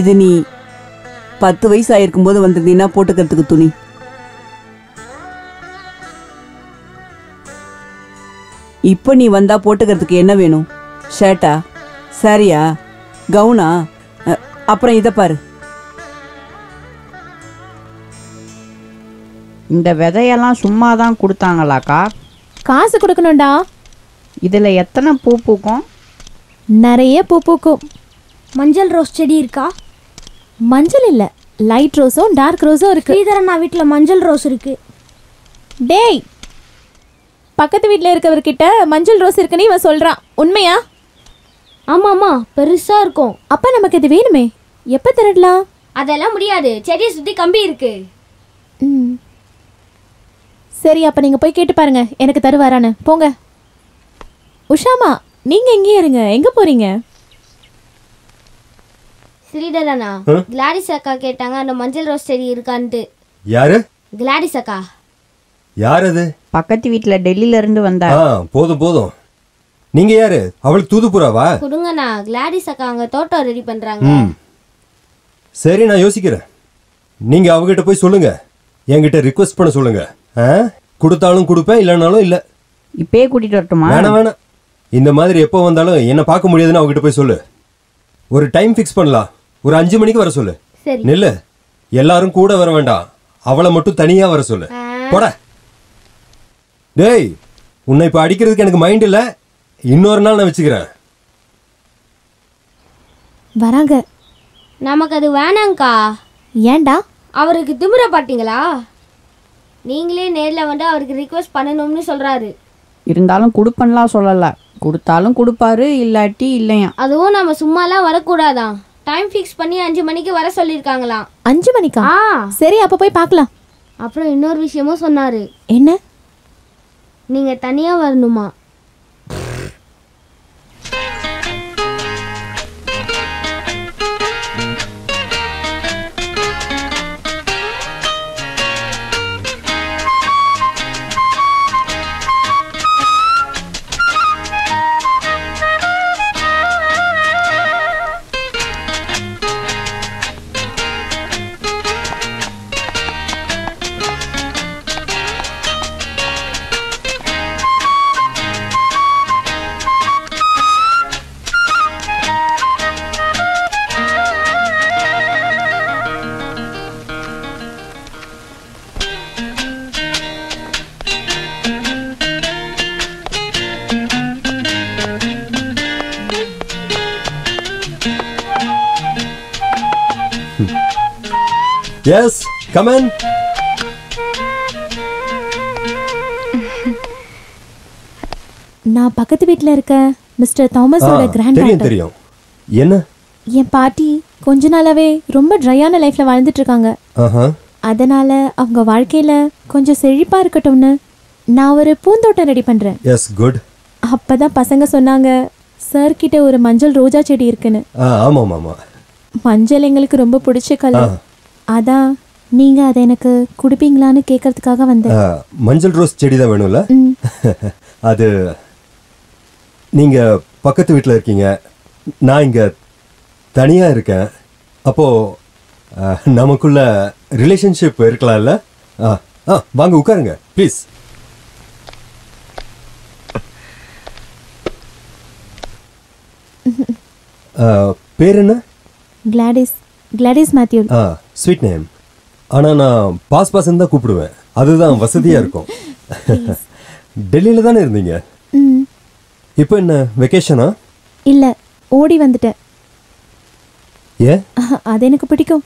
இது நீ 10 வயசு ஆயிருக்கும் போது வந்திருந்தீன்னா போட்டுக்கிறதுக்கு துணி. இப்போ நீ வந்தா போட்டுக்கிறதுக்கு என்ன வேணும்? ஷர்ட்டா, சாரியா, கவுனா? அப்புறம் இதை பாரு. இந்த விதையெல்லாம் சும்மா தான் கொடுத்தாங்களாக்கா? காசு கொடுக்கணும்டா. இதில் எத்தனை பூ பூக்கும்? நிறைய பூ பூக்கும். மஞ்சள் ரோஸ் செடி இருக்கா? மஞ்சள் இல்ல, லைட் ரோஸும் டார்க் ரோஸும் இருக்கு. ஸ்ரீதரன் வீட்டில் மஞ்சள் ரோஸ் இருக்கு. டேய், பக்கத்து வீட்டில் இருக்கவர்கிட்ட மஞ்சள் ரோஸ் இருக்குன்னு இவன் சொல்றான். உண்மையா? ஆமா ஆமா பெருசா இருக்கும். அப்ப நமக்கு இது வேணுமே, எப்ப திருடலாம்? அதெல்லாம் முடியாது, செடியை சுத்தி கம்பி இருக்கு. சரி, அப்ப நீங்க போய் கேட்டு பாருங்க எனக்கு தருவாரான்னு. போங்க. உஷாமா, நீங்க எங்கேயே இருங்க. எங்க போறீங்க? ஸ்ரீதரனா, கிளாடிஸ் அக்கா கேட்டாங்க அந்த மஞ்சள் ரோஸ் செடி இருக்கான்ட்டு. யாரு? கிளாடிஸ் அக்கா. யார் அது? பக்கத்து வீட்டுல டெல்லியில இருந்து வந்தா. போதும் போதும். நீங்க யாரு? அவளுக்கு தூதுப்புறாவா? கொடுங்கண்ணா, கிளாடிஸ் அக்கா அங்க தோட்டம் ரெடி பண்றாங்க. சரி, நான் யோசிக்கிறேன். நீங்க அவகிட்ட போய் சொல்லுங்க, என்கிட்ட ரிக்வெஸ்ட் பண்ண சொல்லுங்க. கொடுத்தாலும் கொடுப்பேன், இல்லைனாலும் இல்லை. இப்பயே கூட்டிட்டு வரட்டுமா? வேணாம் வேணாம், இந்த மாதிரி எப்போ வந்தாலும் என்ன பார்க்க முடியாதுன்னு அவகிட்ட போய் சொல்லு. ஒரு டைம் ஃபிக்ஸ் பண்ணலாம், ஒரு 5 மணிக்கு வர சொல்லு. நெல்லு, எல்லாரும் கூட வர வேண்டாம், அவளை மட்டும் தனியா வர சொல்லு. போட. டேய், உன்னை இப்ப அடிக்கிறதுக்கு எனக்கு மைண்ட் இல்ல, இன்னொரு நாள் நான் வச்சுக்கிறேன். வராங்க. நமக்கு அது வேணாங்க்கா. ஏன்டா? அவருக்கு திமிர பாத்தீங்களா? நீங்களே நேர்ல வந்து அவருக்கு ரிக்வெஸ்ட் பண்ணணும்னு சொல்றாரு. இருந்தாலும் கொடுப்பன்லாம் சொல்லல, கொடுத்தாலும் கொடுப்பாரு, இல்லாட்டி இல்லையா. அதுவும் நம்ம சும்மாலாம் வரக்கூடாதான், டைம் ஃபிக்ஸ் பண்ணி 5 மணிக்கு வர சொல்லியிருக்காங்களாம். 5 மணிக்கா? சரி, அப்ப போய் பார்க்கலாம். அப்புறம் இன்னொரு விஷயமும் சொன்னாரு. என்ன? நீங்க தனியா வரணுமா? Yes, come in. நான் பக்கத்து வீட்ல இருக்க மிஸ்டர் தாமஸோட கிராண்ட் தெரியும் தெரியும். என்ன? என் பாட்டி கொஞ்ச நாளாவே ரொம்ப ட்ரையான லைஃப்ல வாழ்ந்துட்டு இருக்காங்க. அதனால அவங்க வாழ்க்கையில கொஞ்சம் செழிப்பா இருக்கட்டும்னு நான் ஒரு பூந்தோட்டம் ரெடி பண்றேன். Yes, good. அப்பதான் பசங்க சொன்னாங்க சார் கிட்ட ஒரு மஞ்சள் ரோஜா செடி இருக்குன்னு. ஆமா ஆமா. மஞ்சள் எங்களுக்கு ரொம்ப பிடிச்ச கலர். அதான் நீங்க அதை எனக்கு குடுப்பீங்களான்னு கேட்கறதுக்காக வந்தேன். மஞ்சள் ரோஸ் செடி தான் வேணும்ல? அது நீங்க பக்கத்து வீட்டில் இருக்கீங்க, நான் இங்க தனியா இருக்கேன். அப்போ நமக்குள்ள ரிலேஷன்ஷிப் இருக்கலாம்ல? வாங்க உட்காருங்க ப்ளீஸ். பேர் என்ன? Gladys. Gladys Mathew. Sweet name. ஆனால் நான் பாஸ் பாஸ்ன்னு தான் கூப்பிடுவேன், அதுதான் வசதியாக இருக்கும். டெல்லியில் தானே இருந்தீங்க? இப்போ என்ன வெக்கேஷனா? இல்லை, ஓடி வந்துட்டேன். ஏன்? அது எனக்கு பிடிக்கும்.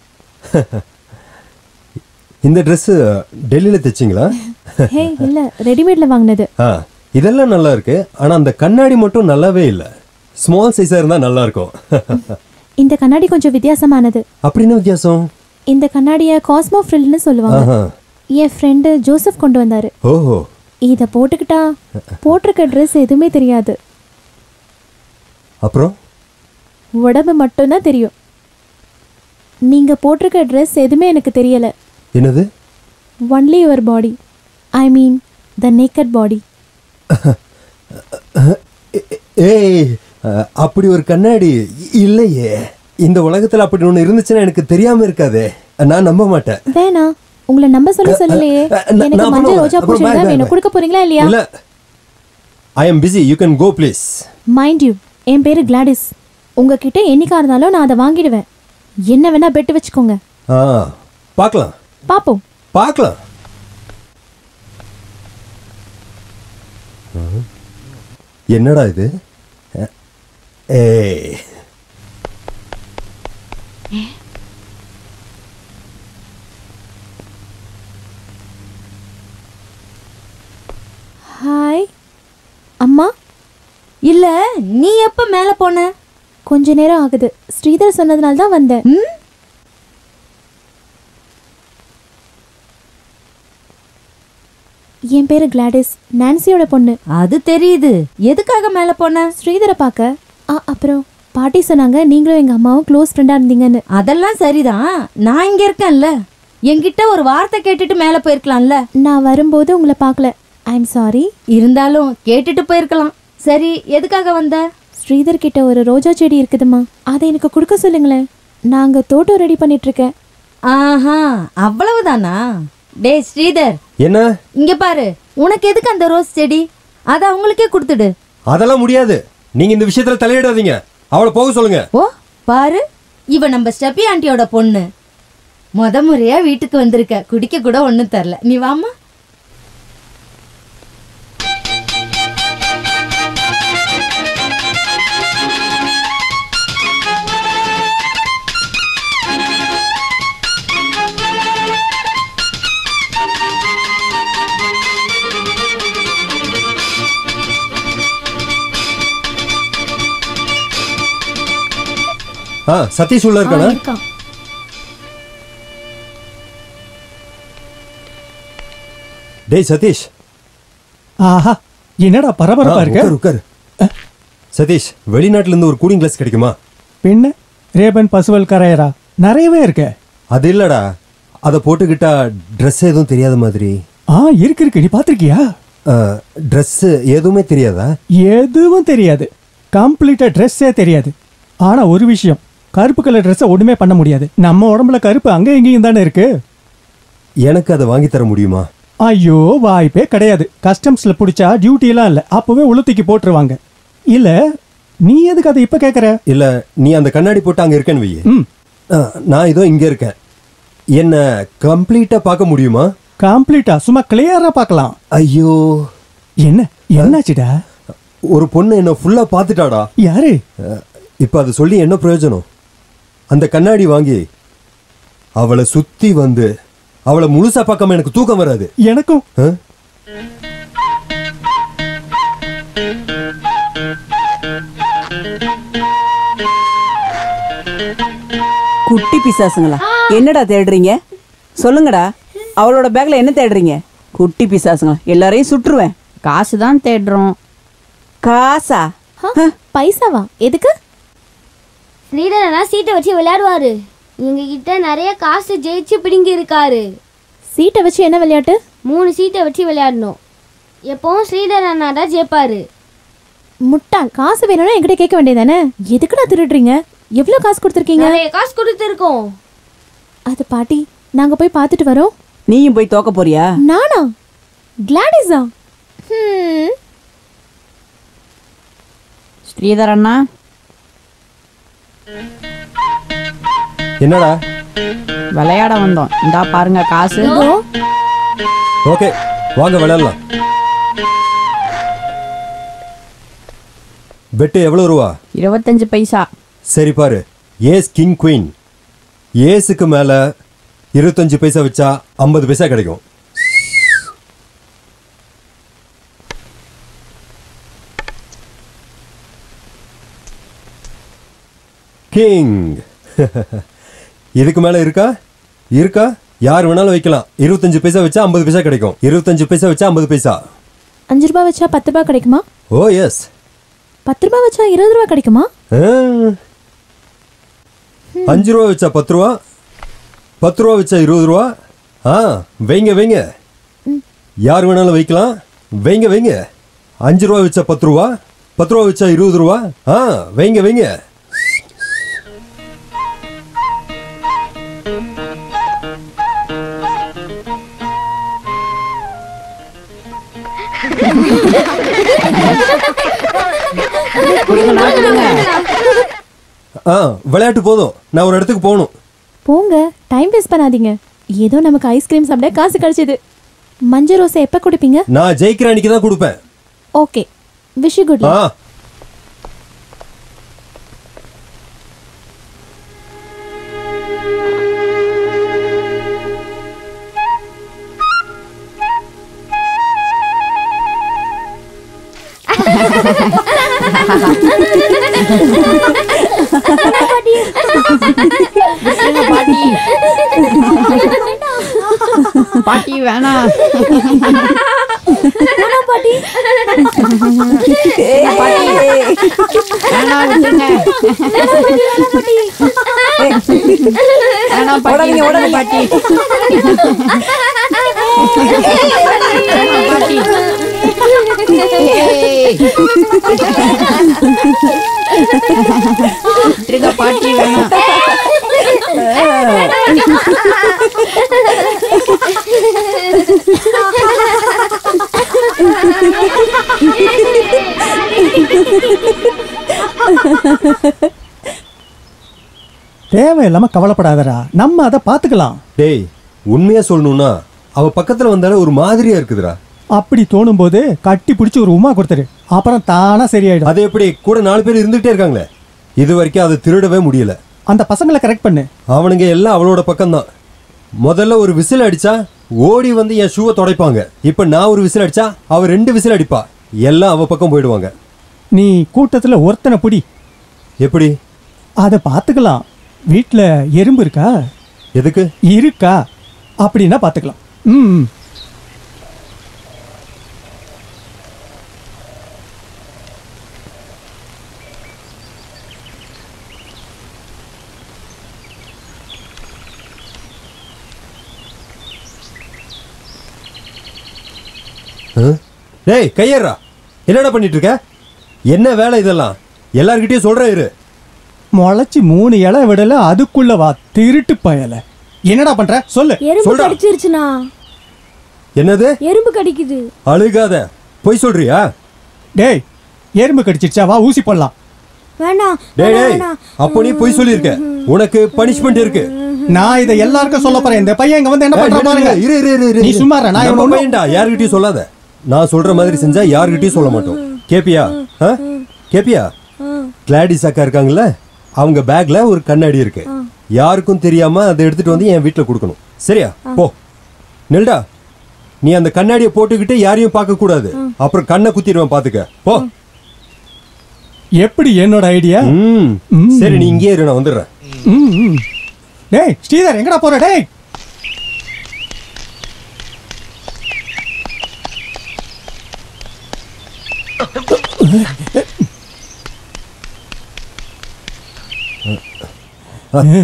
இந்த ட்ரெஸ்ஸு டெல்லியில் தைச்சிங்களா? ஹே இல்லை, ரெடிமேடில் வாங்கினது. இதெல்லாம் நல்லா இருக்கு, ஆனால் அந்த கண்ணாடி மட்டும் நல்லாவே இல்லை. ஸ்மால் சைஸாக இருந்தால் நல்லா இருக்கும். இந்த கண்ணாடி கொஞ்சம் வித்தியாசமானது. அப்படின்னு வித்தியாசம்? இந்த கண்ணாடியை காஸ்மோ ஃப்ரில்னு சொல்லுவாங்க. என் ஃப்ரெண்டு ஜோசப் கொண்டு வந்தாரு. ஓஹோ. இதை போட்டுக்கிட்டா போட்டிருக்க ட்ரெஸ் எதுவுமே தெரியாது. அப்புறம் உடம்பு மட்டும்தான் தெரியும். நீங்க போட்டிருக்க ட்ரெஸ் எதுவுமே எனக்கு தெரியல. என்னது? Only your body, I mean the naked body. ஏய், அப்படி ஒரு கண்ணாடி இல்லையே இந்த உலகத்துல. அப்படி ஒண்ணு இருந்துச்சுன்னா எனக்கு தெரியாம இருக்காதே, நான் நம்ப மாட்டேன். வேணா, உங்களை நம்ப சொல்லலையே. எனக்கு மஞ்சள் ரோஜா பூ செடி தான் வேணும். கொடுக்க போறீங்களா இல்லையா? இல்ல, I am busy, you can go please. Mind you, என் பேரு கிளாடிஸ். உங்ககிட்ட என்னைக்கா இருந்தாலும் நான் அதை வாங்கிடுவேன். என்ன வேணா பெட்டு வச்சுக்கோங்க. பார்க்கலாம். பாப்போம். பார்க்கலாம். என்னடா இது? ஏய், ஹாய் அம்மா. இல்ல, நீ எப்ப மேல போன? கொஞ்ச நேரம் ஆகுது. ஸ்ரீதர் சொன்னதுனால தான் வந்தேன். என் பேரு கிளாடிஸ், நான்சியோட பொண்ணு. அது தெரியுது. எதுக்காக மேல போன? ஸ்ரீதரை பார்க்க. அப்புறம் பாட்டி சொன்னாங்க நீங்களும் எங்க அம்மாவும் க்ளோஸ் ஃப்ரெண்டா இருந்தீங்கன்னு. அதெல்லாம் சரிதான். நான் இங்க இருக்கேன்ல, என்கிட்ட ஒரு வார்த்தை கேட்டுட்டு மேல போயிருக்கலாம்ல. நான் வரும்போது உங்களை பார்க்கல. ஐ எம் சாரி. இருந்தாலும் கேட்டுட்டு போயிருக்கலாம். சரி, எதுக்காக வந்த? ஸ்ரீதர் கிட்ட ஒரு ரோஜா செடி இருக்குதுமா, அதை எனக்கு கொடுக்க சொல்லுங்களேன். நாங்க தோட்டம் ரெடி பண்ணிட்டு இருக்கேன். ஆஹா, அவ்வளவுதானா? டேய் ஸ்ரீதர், என்ன? இங்க பாரு, உனக்கு எதுக்கு அந்த ரோஸ் செடி? அத அவங்களுக்கே கொடுத்துடு. அதெல்லாம் முடியாது. நீங்க இந்த விஷயத்துல தலையிடாதீங்க. அவளை போக சொல்லுங்க. ஓ பாரு, இவ நம்ம ஸ்டெப்பி ஆண்டியோட பொண்ணு. முறையா வீட்டுக்கு வந்திருக்க, குடிக்க கூட ஒண்ணும் தரல. நீ வாமா. சதீஷ் உள்ள இருக்கானா? டேய் சதீஷ். ஆஹா, என்னடா பரபரப்பா இருக்க? உட்காரு. சதீஷ், வெளிநாட்டுல இருந்து ஒரு கூலிங் கிளாஸ் கிடைக்குமா? பின்ன ரேபன் பசுவல் கரையரா நிறையவே இருக்கு. அது இல்லடா, அதை போட்டுக்கிட்டா ட்ரெஸ் எதுவும் தெரியாத மாதிரி. இருக்கு. நீ பாத்திருக்கியா? ட்ரெஸ் எதுவுமே தெரியாதா? எதுவும் தெரியாது. கம்ப்ளீட்டா ட்ரெஸ்ஸே தெரியாது. ஆனா ஒரு விஷயம், கருப்பு கலர் ட்ரெஸ்ஸை ஒண்ணுமே பண்ண முடியாது. நம்ம உடம்புல கருப்பு அங்க எங்கேயும் தானே இருக்கு. எனக்கு அதை வாங்கி தர முடியுமா? ஐயோ, வாய்ப்பே கிடையாது. கஸ்டம்ஸ்ல பிடிச்சா டியூட்டி எல்லாம் இல்ல, அப்பவே உளுத்திக்கு போட்டுருவாங்க. இல்ல, நீ எதுக்கு அதை இப்ப கேக்குற? இல்ல, நீ அந்த கண்ணாடி போட்டு அங்க இருக்கேன்னு வை. நான் இதோ இங்க இருக்கேன். என்ன கம்ப்ளீட்டா பார்க்க முடியுமா? கம்ப்ளீட்டா, சும்மா கிளியரா பார்க்கலாம். ஐயோ, என்னாச்சுடா? ஒரு பொண்ணு என்ன ஃபுல்லா பார்த்துட்டாடா. யாரு? இப்ப அது சொல்லி என்ன பிரயோஜனம்? அந்த கண்ணாடி வாங்கி அவளை சுத்தி வந்து அவளை முழுசா பார்க்காம எனக்கு தூக்கம் வராது. எனக்கும். குட்டி பிசாசுங்களா, என்னடா தேடுறீங்க? சொல்லுங்கடா, அவளோட பேக்ல என்ன தேடுறீங்க? குட்டி பிசாசுங்களா, எல்லாரையும் சுற்றுவேன். காசு தான் தேடுறோம். காசா? பைசாவா? எதுக்கு? ஸ்ரீதரனா சீட்டை வச்சு விளையாடுவாரு. இவங்க கிட்ட நிறைய காசு ஜெயிச்சு பிடிங்கி இருக்காரு. சீட்டை வச்சு என்ன விளையாட்டு? 3 சீட்டை வச்சு விளையாடணும். எப்பவும் ஸ்ரீதரனா தான் ஜெயிப்பாரு. முட்டாள், காசு வேணும்னா என்கிட்ட கேட்க வேண்டியதானே? எதுக்குடா திருடுறீங்க? எவ்வளவு காசு கொடுத்துருக்கீங்க? நிறைய காசு கொடுத்துருக்கோம். அது பாட்டி, நாங்க போய் பார்த்துட்டு வரோம். நீயும் போய் தோக்க போறியா? நானா? கிளாடிஸா? ஸ்ரீதர் அண்ணா. என்னடா? விளையாட வந்தோம். இந்தா பாருங்க காசு. ஓகே, வாங்க விளையாடலாம். பெட்டு எவ்வளவு ரூபா? 25 பைசா. சரி பாரு, ஏஸ் கிங் குயின். ஏஸுக்கு மேல 25 பைசா வச்சா 50 பைசா கிடைக்கும். கிங். இதுக்கு மேல இருக்கா? இருக்கா? யார் வேணாலும் வைக்கலாம். 25 பைசா வச்சா 50 பைசா கிடைக்கும். 25 பைசா வச்சா 50 பைசா. 5 ரூபாய் வச்சா 10 ரூபாய் கிடைக்குமா? ஓ எஸ். 10 ரூபாய் வச்சா 20 ரூபாய் கிடைக்குமா? 5 ரூபா வச்சா 10 ரூபா, 10 ரூபா வச்சா 20 ரூபா. வைங்க. யார் வேணாலும் வைக்கலாம். வைங்க. 5 ரூபா வச்சா 10 ரூபா, 10 ரூபா வச்சா 20 ரூபா. வைங்க. விளையாட்டு போதும், நான் ஒரு இடத்துக்கு போகணும். போங்க, டைம் வேஸ்ட் பண்ணாதீங்க. ஏதோ நமக்கு ஐஸ்கிரீம் சாப்பிட காசு கிடைச்சது. மஞ்சள் ரோஸை எப்ப கொடுப்பீங்க? நான் ஜெயிக்கிற அன்னைக்கு தான் கொடுப்பேன். Okay, wish you good luck. பாட்டி பாட்டி வேணாம் பாட்டி வேணாம் விட்டுருங்க வேணாம் பாட்டி பாட்டி பாட்டி பாட்டி வேணாம் தேவையில்லாம கவலைப்படாதடா, நம்ம அதை பாத்துக்கலாம். டேய் உண்மையா சொல்லணும்னா அவ பக்கத்துல வந்தாலே ஒரு மாதிரியா இருக்குதுடா. அப்படி தோணும் போது கட்டி பிடிச்சி ஒரு உமா கொடுத்துரு, அப்புறம் தானா சரியாயிடும். அது எப்படி கூட 4 பேர் இருந்துகிட்டே இருக்காங்களே, இது வரைக்கும் அதை திருடவே முடியல. அந்த பசங்களை கரெக்ட் பண்ணு. அவனுங்க எல்லாம் அவளோட பக்கம்தான். முதல்ல ஒரு விசில் அடிச்சா ஓடி வந்து என் ஷூவை துடைப்பாங்க. இப்ப நான் ஒரு விசில் அடிச்சா அவ 2 விசில் அடிப்பா. எல்லாம் அவ பக்கம் போயிடுவாங்க. நீ கூட்டத்துல ஒருத்தனை பிடி. எப்படி? அதை பாத்துக்கலாம். வீட்டுல எறும்பு இருக்கா? எதுக்கு இருக்கா அப்படின்னா பாத்துக்கலாம். ம் டேய் கையேறா, என்னடா பண்ணிட்டு இருக்க? என்ன வேலை இதெல்லாம்? எல்லார்கிட்டயும் சொல்ற இரு. முளைச்சி 3 இலை விடல, அதுக்குள்ள வா திருட்டு பயல. என்னடா பண்ற சொல்லு. எறும்பு கடிச்சிருச்சுனா. என்னது? எறும்பு கடிக்குது. அழுகாத, போய் சொல்றியா? டேய் எறும்பு கடிச்சிருச்சா, வா ஊசி போடலாம். வேண்டாம். டேய் டேய், அப்போ நீ போய் சொல்லிருக்க, உனக்கு பனிஷ்மெண்ட் இருக்கு. நான் இதை எல்லாருக்கும் சொல்ல போறேன். இந்த பையன் இங்க வந்து என்ன பண்ற பாருங்க. இரு இரு இரு, நீ சும்மா இரு. நான் நம்ம பையன்டா, யார்கிட்டயும் சொல்லாத. நான் சொல்ற மாதிரி செஞ்சா யார்கிட்டயும் சொல்ல மாட்டோம். கேப்பியா? கேப்பியா? கிளாடிஸ் அக்கா இருக்காங்கல்ல, அவங்க பேக்ல ஒரு கண்ணாடி இருக்கு. யாருக்கும் தெரியாம அதை எடுத்துட்டு வந்து என் வீட்டுல கொடுக்கணும். சரியா? போ நெல்டா, நீ அந்த கண்ணாடியை போட்டுக்கிட்டு யாரையும் பார்க்க கூடாது. அப்புறம் கண்ணை குத்திடுவேன், பாத்துக்க. போ. எப்படி என்னோட ஐடியா? சரி, நீ இங்கே இரு, நான் வந்துடுறேன். டேய் ஸ்ரீதர், எங்கடா போற? டேய்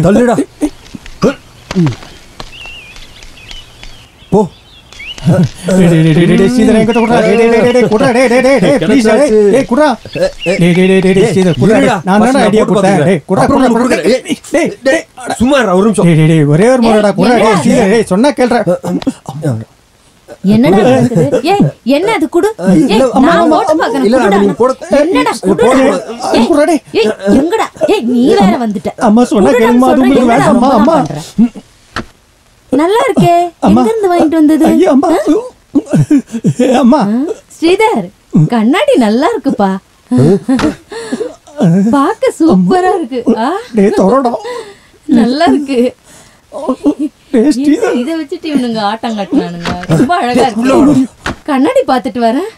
தள்ளுடா. போ. ஸ்ரீதர் என்கிட்ட குடுறா. டேய் குடுறா. டேய் ப்ளீஸ். டேய் குடுறா. டேய் ஸ்ரீதர் குடுறா. நான் தான ஐடியா கொடுத்தேன். டேய் குடுறா. டேய் சும்மா இரு, ஒரு நிமிஷம். டேய் ஒரே ஒரு முறைடா குடுறா. டேய் ஸ்ரீதர், டேய் சொன்னா கேளுடா. என்னடா நடக்குது? ஏய் என்ன அது குடு. ஏய் நான் போட்டு பார்க்கறேன். இல்ல நீ போடு. என்னடா குடுறா. டேய் ஏய் எங்கடா? ஏய் நீ வேற வந்துட்ட. அம்மா சொன்னா கேளுமா, அது உங்களுக்கு வேண்டாமா? அம்மா நல்லா இருக்கே. எங்க இருந்து வாங்கிட்டு வந்தது? ஐயா அம்மா. அம்மா ஸ்ரீதர், கண்ணாடி நல்லா இருக்குப்பா. பாக்க சூப்பரா இருக்கு. டேய் தோறடா. நல்லா இருக்கு. இத வச்சுட்டு இவனுங்க ஆட்டம் கட்டினானுங்க. ரொம்ப அழகா இருக்கு. கண்ணாடி பார்த்துட்டு வரேன்.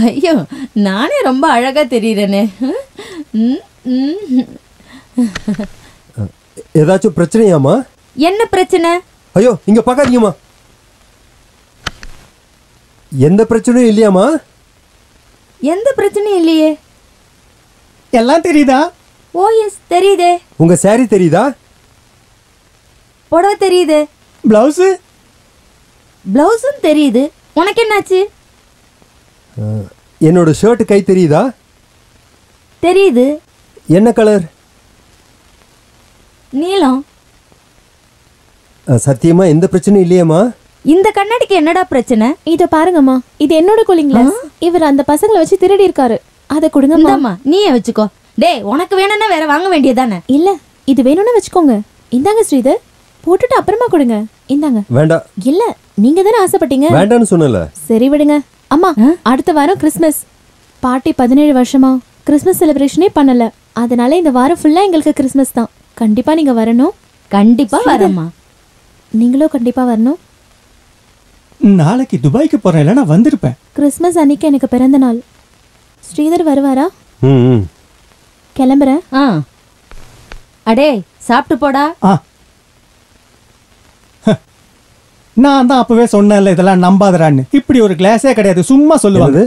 ஐயோ, நானே ரொம்ப அழகா தெரியுறேனே. ஏதாச்சும் பிரச்சனையாமா? என்ன பிரச்சனை? ஐயோ இங்க பார்க்காதீங்கம்மா. எந்த பிரச்சனையும் இல்லையாமா? எந்த பிரச்சனையும் இல்லையே. எல்லாம் தெரியுதா? ஓ எஸ் தெரியுதே. உங்க saree தெரியுதா? புடவை தெரியுது. பிளவுஸ்? பிளவுஸும் தெரியுது. உனக்கு என்னாச்சு? என்னோட ஷர்ட் கை தெரியுதா? தெரியுது. என்ன கலர்? நீலம். சத்தியமா எந்த பிரச்சனையும் இல்லையேம்மா? இந்த கண்ணாடிக்கு என்னடா பிரச்சனை? இத பாருங்கம்மா, இது என்னோட கூலிங் கிளாஸ். இவர் அந்த பசங்களை வச்சு திருடி இருக்காரு. அதை கொடுங்கம்மா. நீயே வச்சுக்கோ. டேய் உனக்கு வேணும்னா வேற வாங்க வேண்டியதானே? இல்ல, இது வேணும்னா வச்சுக்கோங்க. இந்தாங்க ஸ்ரீதர், போட்டுட்டு அப்புறமா கொடுங்க. இந்தாங்க. வேண்டாம். இல்ல, நீங்க தானே ஆசைப்பட்டீங்க. வேண்டாம்னு சொன்னல. சரி விடுங்க. அம்மா, அடுத்த வாரம் கிறிஸ்மஸ். பாட்டி 17 வருஷமா கிறிஸ்மஸ் செலிப்ரேஷனே பண்ணல. அதனால இந்த வாரம் ஃபுல்லா எங்களுக்கு கிறிஸ்மஸ் தான். கண்டிப்பா நீங்க வரணும். கண்டிப்பா வரேம்மா. நீங்களும் கண்டிப்பா வரணும். நாளைக்கு துபாய்க்கு போறேன், இல்ல நான் வந்திருப்பேன். கிறிஸ்மஸ் அன்னைக்கு எனக்கு பிறந்த நாள். ஸ்ரீதர் வருவாரா? கிளம்புறேன். அடே சாப்பிட்டு போடா. நான் தான் அப்பவே சொன்னேன்ல இதெல்லாம் நம்பாதடான்னு. இப்படி ஒரு கிளாஸே கிடையாது, சும்மா சொல்லுவாங்க.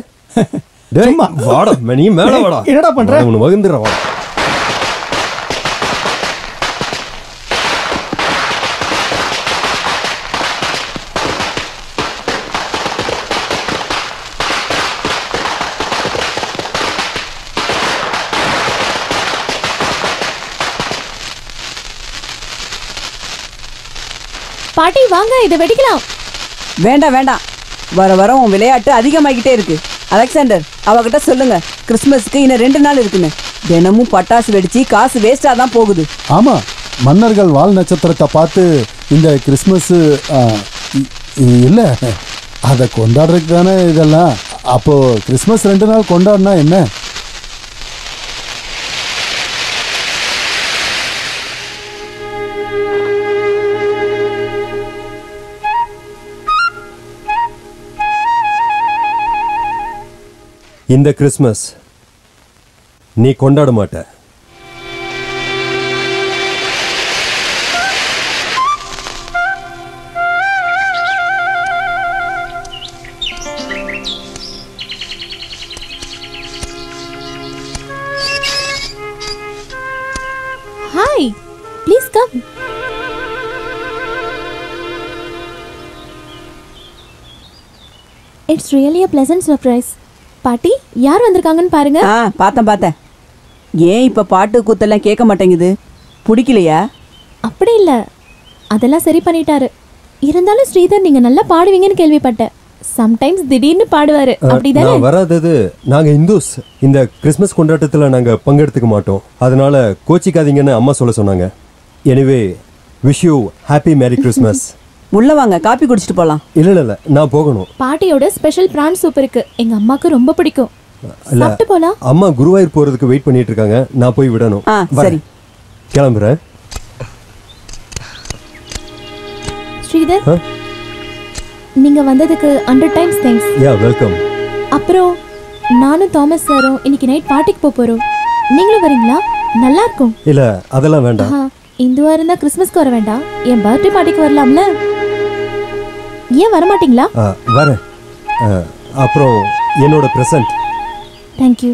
சும்மா வாடா மணி மேல வாடா. என்னடா பண்ற? உன்னை வகுந்துற வாடா. பாட்டி வாங்க, இதை வெடிக்கலாம். வேண்டாம் வேண்டாம், வர வர உன் விளையாட்டு அதிகமாகிட்டே இருக்கு. அலெக்சாண்டர், அவகிட்ட சொல்லுங்க கிறிஸ்மஸ்க்கு இன்னும் 2 நாள் இருக்குன்னு. தினமும் பட்டாசு வெடிச்சு காசு வேஸ்டா தான் போகுது. ஆமா, மன்னர்கள் வால் நட்சத்திரத்தை பார்த்து இந்த கிறிஸ்மஸ் இல்ல அதை கொண்டாடுறதுக்கு தானே இதெல்லாம். அப்போ கிறிஸ்மஸ் 2 நாள் கொண்டாடினா என்ன? இந்த கிறிஸ்மஸ் நீ கொண்டாட மாட்ட. Hi, please come. It's really a pleasant surprise. பாட்டி, யார் வந்திருக்காங்கன்னு பாருங்க. பார்த்தேன். ஏன் இப்ப பாட்டு கூத்தெல்லாம் கேட்க மாட்டேங்குது? பிடிக்கலையா? அப்படி இல்ல, அதெல்லாம் சரி பண்ணிட்டாரு. இருந்தாலும் ஸ்ரீதர் நீங்க நல்லா பாடுவீங்கன்னு கேள்விப்பட்டேன். சம்டைம்ஸ் திடீர்னு பாடுவாரு, அப்படிதானே? வராதது, நாங்க இந்துஸ். இந்த கிறிஸ்மஸ் கொண்டாட்டத்துல நாங்க பங்கெடுத்துக்க மாட்டோம். அதனால கோச்சிக்காதீங்கன்னு அம்மா சொல்ல சொன்னாங்க. Anyway, wish you happy merry Christmas. உள்ள வாங்க, காப்பி குடிச்சிட்டு போலாம். இல்ல நான் போகணும். பாட்டியோட ஸ்பெஷல் பிரான் சூப் இருக்கு, எங்க அம்மாக்கு ரொம்ப பிடிக்கும். சாப்பிட்டு போலாம். அம்மா குருவாயூர் போறதுக்கு வெயிட் பண்ணிட்டு இருக்காங்க, நான் போய் விடணும். சரி, கிளம்புறேன். ஸ்ரீதர், நீங்க வந்ததுக்கு 100 times thanks. யா, வெல்கம். அப்புறம் நானும் தாமஸ் சாரும் இன்னைக்கு நைட் பார்ட்டிக்கு போறோம். நீங்களும் வரீங்களா? நல்லா இருக்கும். இல்ல, அதெல்லாம் வேண்டாம். இந்துவா இருந்தா கிறிஸ்மஸ்க்கு வர வேண்டாம், என் பர்த்டே பார்ட்டிக்கு வரலாம்ல. ஏன் வர மாட்டீங்களா? வரேன். அப்புறம் என்னோட பிரசன்ட். Thank you.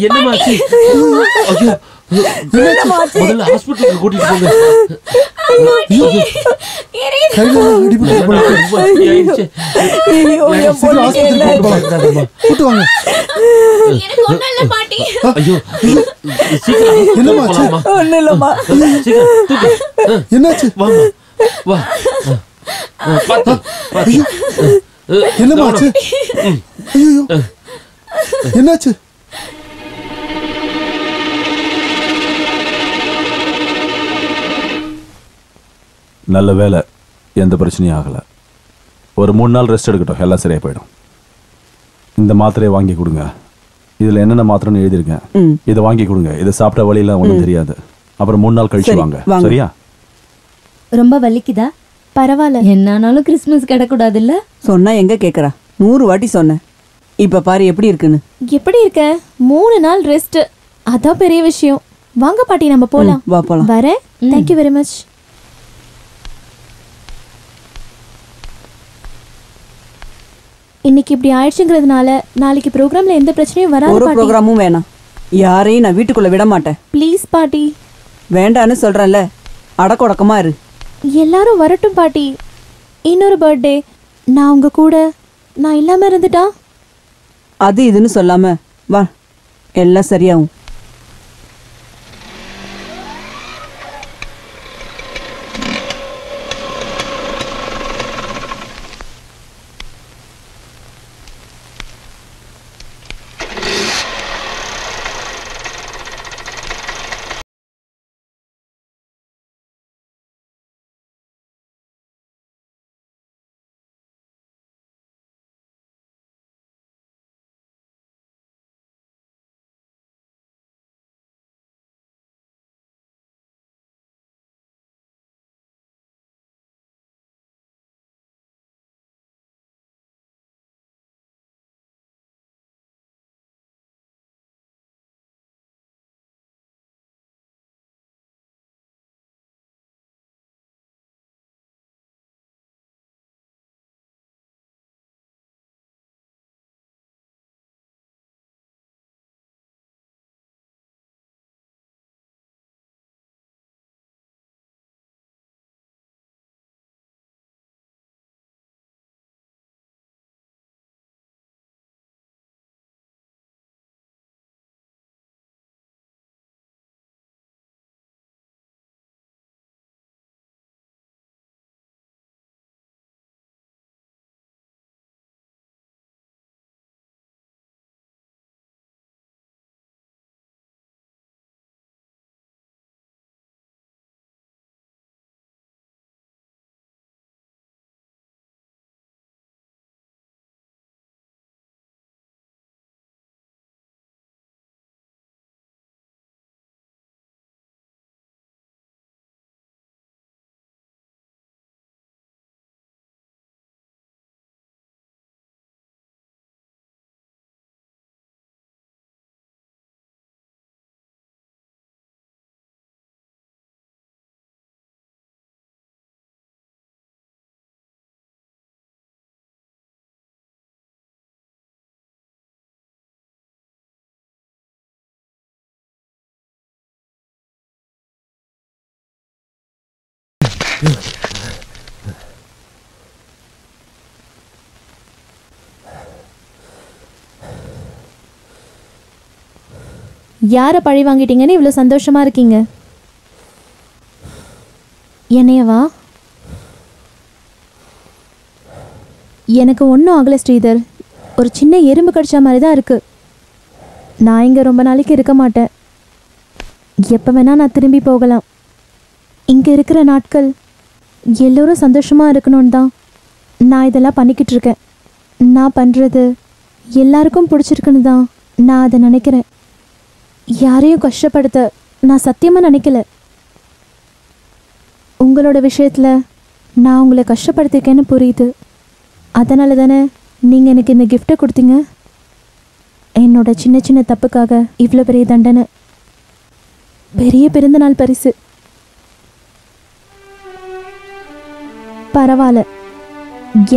என்னமாச்சு? முதல்ல ஹாஸ்பிட்டலுக்கு கூட்டிட்டு போங்க. என்னாச்சு? என்னமாச்சு? ஐயோ, என்னாச்சு? நல்ல வேலை, எந்த பிரச்சனையும் ஆகலை. ஒரு 3 நாள் ரெஸ்ட் எடுக்கட்டும், எல்லாம் சரியாக போயிடும். இந்த மாத்திரையை வாங்கி கொடுங்க. இதில் என்னென்ன மாத்திரைன்னு எழுதியிருக்கேன், இதை வாங்கி கொடுங்க. இதை சாப்பிட்ட வழியெல்லாம் ஒன்றும் தெரியாது. அப்புறம் 3 நாள் கழிச்சு வாங்க, சரியா? ரொம்ப வலிக்குதா? பரவாயில்ல, என்னானாலும் கிறிஸ்மஸ் கிடக்கூடாது இல்ல? சொன்னா எங்க கேக்குறா? 100 வாட்டி சொன்னேன். இப்ப பாரு எப்படி இருக்குன்னு. எப்படி இருக்க? 3 நாள் ரெஸ்ட், அதான் பெரிய விஷயம். வாங்க பாட்டி நம்ம போலாம். வா போலாம். வரேன். Thank you very much. இன்னைக்கு இப்படி ஆயிடுச்சுங்கிறதுனால நாளைக்கு ப்ரோக்ராம்ல எந்த பிரச்சனையும் வராது. ஒரு ப்ரோக்ராமும் வேணாம். யாரையும் நான் வீட்டுக்குள்ள விட மாட்டேன். ப்ளீஸ் பாட்டி. வேண்டான்னு சொல்றேன்ல, அடக்கொடக்கமா இரு. எல்லாரும் வரட்டும் பாட்டி. இன்னொரு பர்த்டே நான் உங்க கூட நான் இல்லாம இருந்துட்டா அது இதுன்னு சொல்லாம வா, எல்லாம் சரியாகும். யாரை பழி வாங்கிட்டீங்கன்னு இவ்வளோ சந்தோஷமா இருக்கீங்க? என்னையவா? எனக்கு ஒன்றும் ஆகலை ஸ்ரீதர். ஒரு சின்ன எறும்பு கடிச்ச மாதிரி தான் இருக்கு. நான் இங்கே ரொம்ப நாளைக்கு இருக்க மாட்டேன். எப்போ வேணா நான் திரும்பி போகலாம். இங்கே இருக்கிற நாட்கள் எல்லோரும் சந்தோஷமாக இருக்கணும்னு தான் நான் இதெல்லாம் பண்ணிக்கிட்டு இருக்கேன். நான் பண்ணுறது எல்லாருக்கும் பிடிச்சிருக்குன்னு தான் நான் அதை நினைக்கிறேன். யாரையும் கஷ்டப்படுத்த நான் சத்தியமாக நினைக்கல. உங்களோட விஷயத்தில் நான் உங்களை கஷ்டப்படுத்திருக்கேன்னு புரியுது. அதனால தானே நீங்கள் எனக்கு இந்த கிஃப்டை கொடுத்தீங்க. என்னோட சின்ன சின்ன தப்புக்காக இவ்வளோ பெரிய தண்டனை. பெரிய பிறந்தநாள் பரிசு. பரவாயில்ல,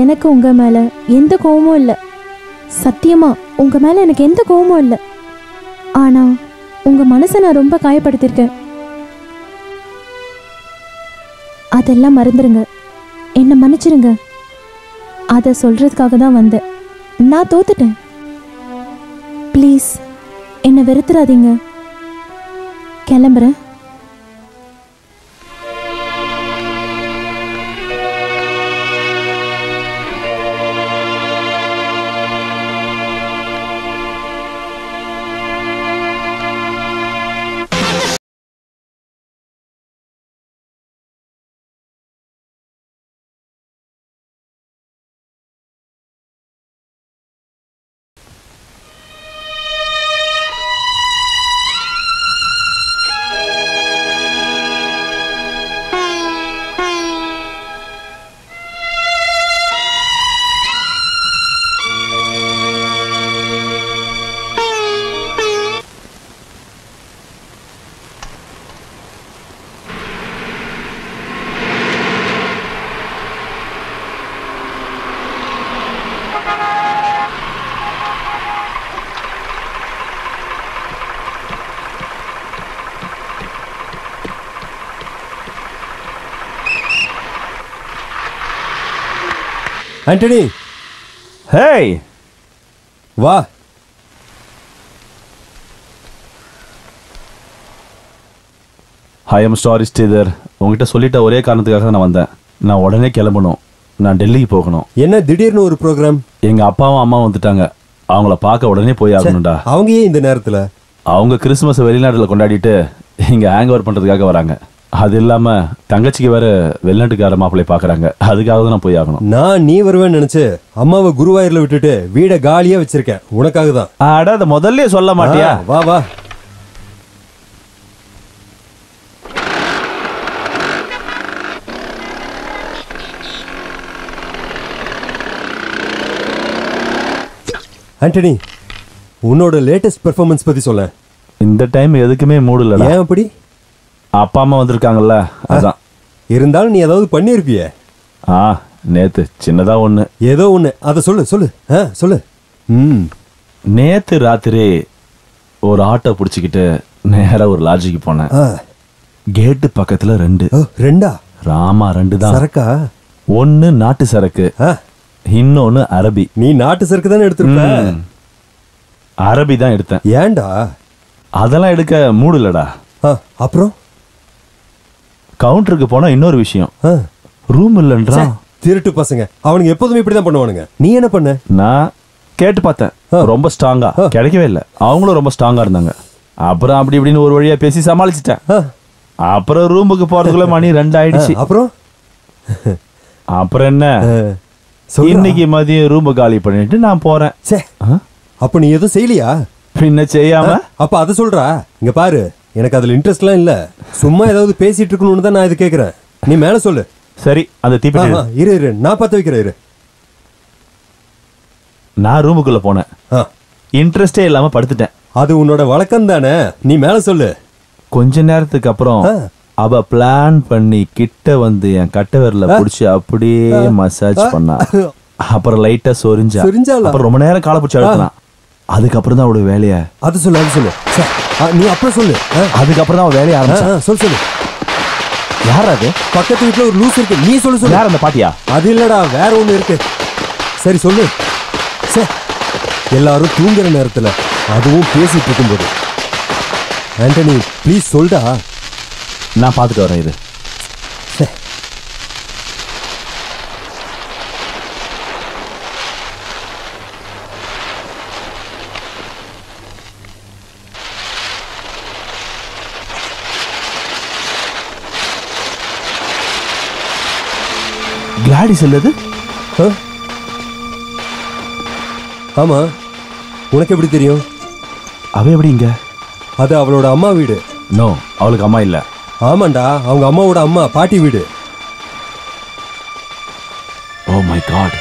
எனக்கு உங்கள் மேலே எந்த கோவமும் இல்லை. சத்தியமாக உங்கள் மேலே எனக்கு எந்த கோவமும் இல்லை. ஆனால் உங்கள் மனசை நான் ரொம்ப காயப்படுத்தியிருக்கேன். அதெல்லாம் மறந்துடுங்க. என்னை மன்னிச்சிருங்க. அதை சொல்கிறதுக்காக தான் வந்தேன். நான் தோத்துட்டேன். ப்ளீஸ் என்னை வெறுத்துறாதீங்க. கிளம்புறேன். ஆண்டனி, ஹேய் வா. ஐ எம் சாரி ஸ்ரீதர், உங்ககிட்ட சொல்லிட்ட ஒரே காரணத்துக்காக தான் நான் வந்தேன். நான் உடனே கிளம்பணும். நான் டெல்லிக்கு போகணும். என்ன திடீர்னு ஒரு ப்ரோக்ராம்? எங்க அப்பாவும் அம்மாவும் வந்துட்டாங்க. அவங்கள பார்க்க உடனே போய் ஆகணும்டா. அவங்க ஏன் இந்த நேரத்துல? அவங்க கிறிஸ்துமஸ் வெளிநாட்டுல கொண்டாடிட்டு இங்க ஹேங் ஓவர் பண்றதுக்காக வராங்க. அது இல்லாம தங்கச்சிக்கு வேற வெளிநாட்டுக்கார மாப்பிள்ளை பாக்குறாங்க. அதுக்காக தான் நான் போய் ஆகணும். நான் நீ வருவேன்னு நினைச்சு அம்மாவை குருவாயூர்ல விட்டுட்டு வீட காலியா வச்சிருக்கேன் உனக்காக தான். அட, அதை முதல்ல சொல்ல மாட்டியா? வா வா. ஆண்டனி, உன்னோட லேட்டஸ்ட் பெர்ஃபார்மன்ஸ் பத்தி சொல்ல. இந்த டைம் எதுக்குமே மூடு இல்லடா. ஏன் அப்படி? அப்பா அம்மா வந்திருக்காங்கல்ல, அதான். இருந்தாலும் நீ ஏதாவது பண்ணிருப்பிய? நேத்து சின்னதா ஒண்ணு, ஏதோ ஒண்ணு. அத சொல்லு சொல்லு. சொல்லு. நேத்து ராத்திரி ஒரு ஆட்டோ பிடிச்சிக்கிட்டு நேரா ஒரு லாட்ஜுக்கு போனேன். கேட்டு பக்கத்துல 2. ரெண்டா? ராமா 2 தான். சரக்கா? ஒன்னு நாட்டு சரக்கு, இன்னொன்னு அரபி. நீ நாட்டு சரக்கு தானே எடுத்திருப்ப? அரபி தான் எடுத்தேன். ஏன்டா? அதெல்லாம் எடுக்க மூடு இல்லடா. அப்புறம் கவுண்டருக்கு போனா இன்னொரு விஷயம், ரூம் இல்லன்றா. திருட்டு பசங்க அவனுங்க எப்போதுமே இப்படிதான் பண்ணுவானுங்க. நீ என்ன பண்ண? நான் கேட்டு பார்த்தேன், ரொம்ப ஸ்ட்ராங்கா கிடைக்கவே இல்லை. அவங்களும் ரொம்ப ஸ்ட்ராங்கா இருந்தாங்க. அப்புறம் அப்படி இப்படின்னு ஒரு வழியா பேசி சமாளிச்சிட்டேன். அப்புறம் ரூமுக்கு போறதுக்குள்ள மணி 2 ஆயிடுச்சு. அப்புறம் என்ன, இன்னைக்கு மதியம் ரூம் காலி பண்ணிட்டு நான் போறேன். அப்ப நீ எதுவும் செய்யலையா? பின்ன செய்யாம? அப்ப அதை சொல்றா. இங்க பாரு, எனக்கு அதுல இன்ட்ரெஸ்ட்லாம் இல்ல. சும்மா ஏதாவது பேசிட்டு இருக்கணும்னு தான் நான் இது கேக்குறேன். நீ மேல சொல்லு. சரி, அந்த தீப்பெட்டி இரு நான் பார்த்து வைக்கிறேன். இரு. நான் ரூமுக்குள்ள போனேன், இன்ட்ரெஸ்டே இல்லாம படுத்துட்டேன். அது உன்னோட வழக்கம் தானே. நீ மேல சொல்லு. கொஞ்ச நேரத்துக்கு அப்புறம் அவ பிளான் பண்ணி கிட்ட வந்து என் கட்ட விரல புடிச்சு அப்படியே மசாஜ் பண்ணா. அப்புறம் லைட்டா சொரிஞ்சா. அப்புறம் ரொம்ப நேரம் காலை பிடிச்சி அழுத்தினான். அதுக்கப்புறம் தான் அவளுடைய வேலைய. அது சொல்லு, அது சொல்லு. நீ அப்புறம் சொல்லு. அதுக்கப்புறம் தான் அவன் வேலையை ஆரம்பிச்சா. சொல்லு. யார் அது? பக்கத்து வீட்டுல ஒரு லூஸ் இருக்கு. நீ சொல்லு. யார் அந்த பாட்டியா? அது இல்லடா, வேற ஒண்ணு இருக்கு. சரி சொல்லு. எல்லாரும் தூங்குற நேரத்துல, அதுவும் பேசிட்டு இருக்கும்போது. ஆண்டனி, ப்ளீஸ் சொல்டா. நான் பார்த்துட்டு வரேன். இது கிளாடிஸ் இல்லது? ஆமா, உனக்கு எப்படி தெரியும்? அவ எப்படி இங்க? அது அவளோட அம்மா வீடு. நோ, அவளுக்கு அம்மா இல்ல. ஆமாண்டா, அவங்க அம்மாவோட அம்மா, பாட்டி வீடு. Oh my God,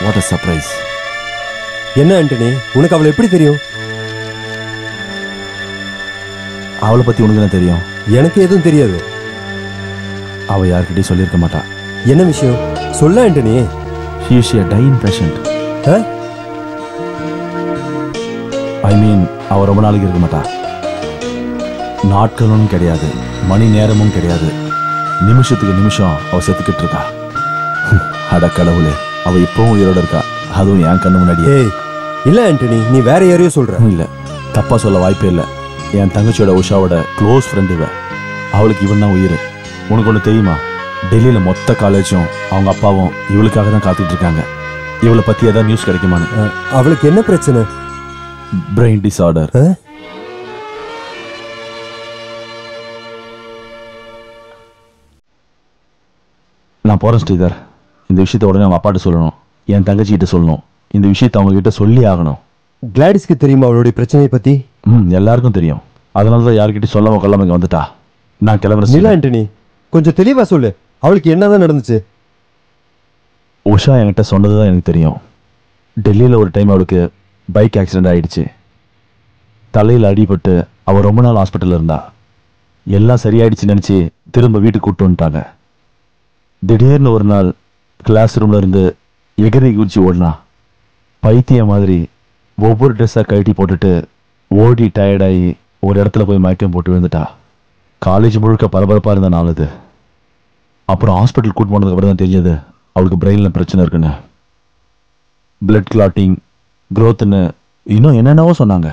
what a surprise. என்ன ஆண்டனி, உனக்கு அவளை எப்படி தெரியும்? அவளை பத்தி உனக்கு என்ன தெரியும்? எனக்கு எதுவும் தெரியாது. அவ யார்கிட்டயும் சொல்லியிருக்க மாட்டா. என்ன விஷயம் சொல்ல Antony? She is a dying patient. I mean, அவ ரொம்ப நாளைக்கு இருக்க மாட்டா. நாட்களும் கிடையாது, மணி நேரமும் கிடையாது, நிமிஷத்துக்கு நிமிஷம் அவ செத்துக்கிட்டு இருக்கா. அட கடவுளே, அவ இப்பவும் உயிரோட இருக்கா, அதுவும் என் கண்ணு முன்னாடியே. இல்ல ஆண்டனி, நீ வேற யாரையோ சொல்ற. இல்ல, தப்பா சொல்ல வாய்ப்பே இல்லை. என் தங்கச்சியோட உஷாவோட க்ளோஸ் ஃப்ரெண்ட் இவ. அவளுக்கு இவன் தான் உயிர். உனக்கு ஒன்று தெரியுமா? டெல்லியில் மொத்த காலேஜும் அவங்க அப்பாவும் இவளுக்காக தான் காத்துட்டு இருக்காங்க. இவளை பத்தி ஏதாவது நியூஸ் கிடைக்குமான்னு. அவளுக்கு என்ன பிரச்சனை? Brain disorder. நான் போறேன் ஸ்ரீதர். இந்த விஷயத்த உடனே அவங்க அப்பாட்ட சொல்லணும், என் தங்கச்சி கிட்ட சொல்லணும். இந்த விஷயத்த அவங்க கிட்ட சொல்லி ஆகணும். கிளாடிஸ்க்கு தெரியுமா அவளுடைய பிரச்சனையை பத்தி? எல்லாருக்கும் தெரியும். அதனால தான் யார்கிட்ட சொல்லாம கொள்ளாம இங்க வந்துட்டா. நான் கிளம்புறேன். இல்ல ஆண்டனி, கொஞ்சம் தெளிவா சொல்லு. அவளுக்கு என்னதான் நடந்துச்சு? உஷா என்கிட்ட சொன்னதுதான் எனக்கு தெரியும். டெல்லியில் ஒரு டைம் அவளுக்கு பைக் ஆக்சிடென்ட் ஆயிடுச்சு. தலையில் அடிபட்டு அவள் ரொம்ப நாள் ஹாஸ்பிட்டலில் இருந்தா. எல்லாம் சரியாயிடுச்சுன்னு நினச்சி திரும்ப வீட்டுக்கு கூப்பிட்டு வந்துட்டாங்க. திடீர்னு ஒரு நாள் கிளாஸ் ரூம்ல இருந்து எகிரி குதிச்சு ஓடினா. பைத்தியம் மாதிரி ஒவ்வொரு ட்ரெஸ்ஸாக கழட்டி போட்டுட்டு ஓடி டயர்டாகி ஒரு இடத்துல போய் மயக்கம் போட்டு விழுந்துட்டா. காலேஜ் முழுக்க பரபரப்பாக இருந்த நாள் அது. அப்புறம் ஹாஸ்பிட்டல் கூட்டு போனதுக்கு அப்புறம் தான் தெரிஞ்சது அவளுக்கு பிரெயினில் பிரச்சனை இருக்குன்னு, பிளட் கிளாட்டிங், க்ரோத்துன்னு இன்னும் என்னென்னவோ சொன்னாங்க.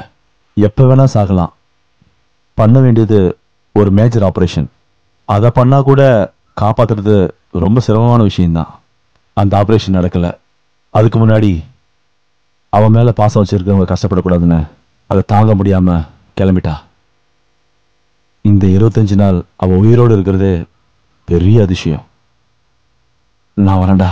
எப்போ வேணால் சாகலாம். பண்ண வேண்டியது ஒரு மேஜர் ஆப்ரேஷன். அதை பண்ணால் கூட காப்பாற்றுறது ரொம்ப சிரமமான விஷயம்தான். அந்த ஆப்ரேஷன் நடக்கலை. அதுக்கு முன்னாடி அவன் மேலே பாசம் வச்சுருக்கவங்க கஷ்டப்படக்கூடாதுன்னு அதை தாங்க முடியாமல் கிளம்பிட்டா. இந்த 25 நாள் அவள் உயிரோடு இருக்கிறது பெரிய அதிசயம். நான் வரேன்டா.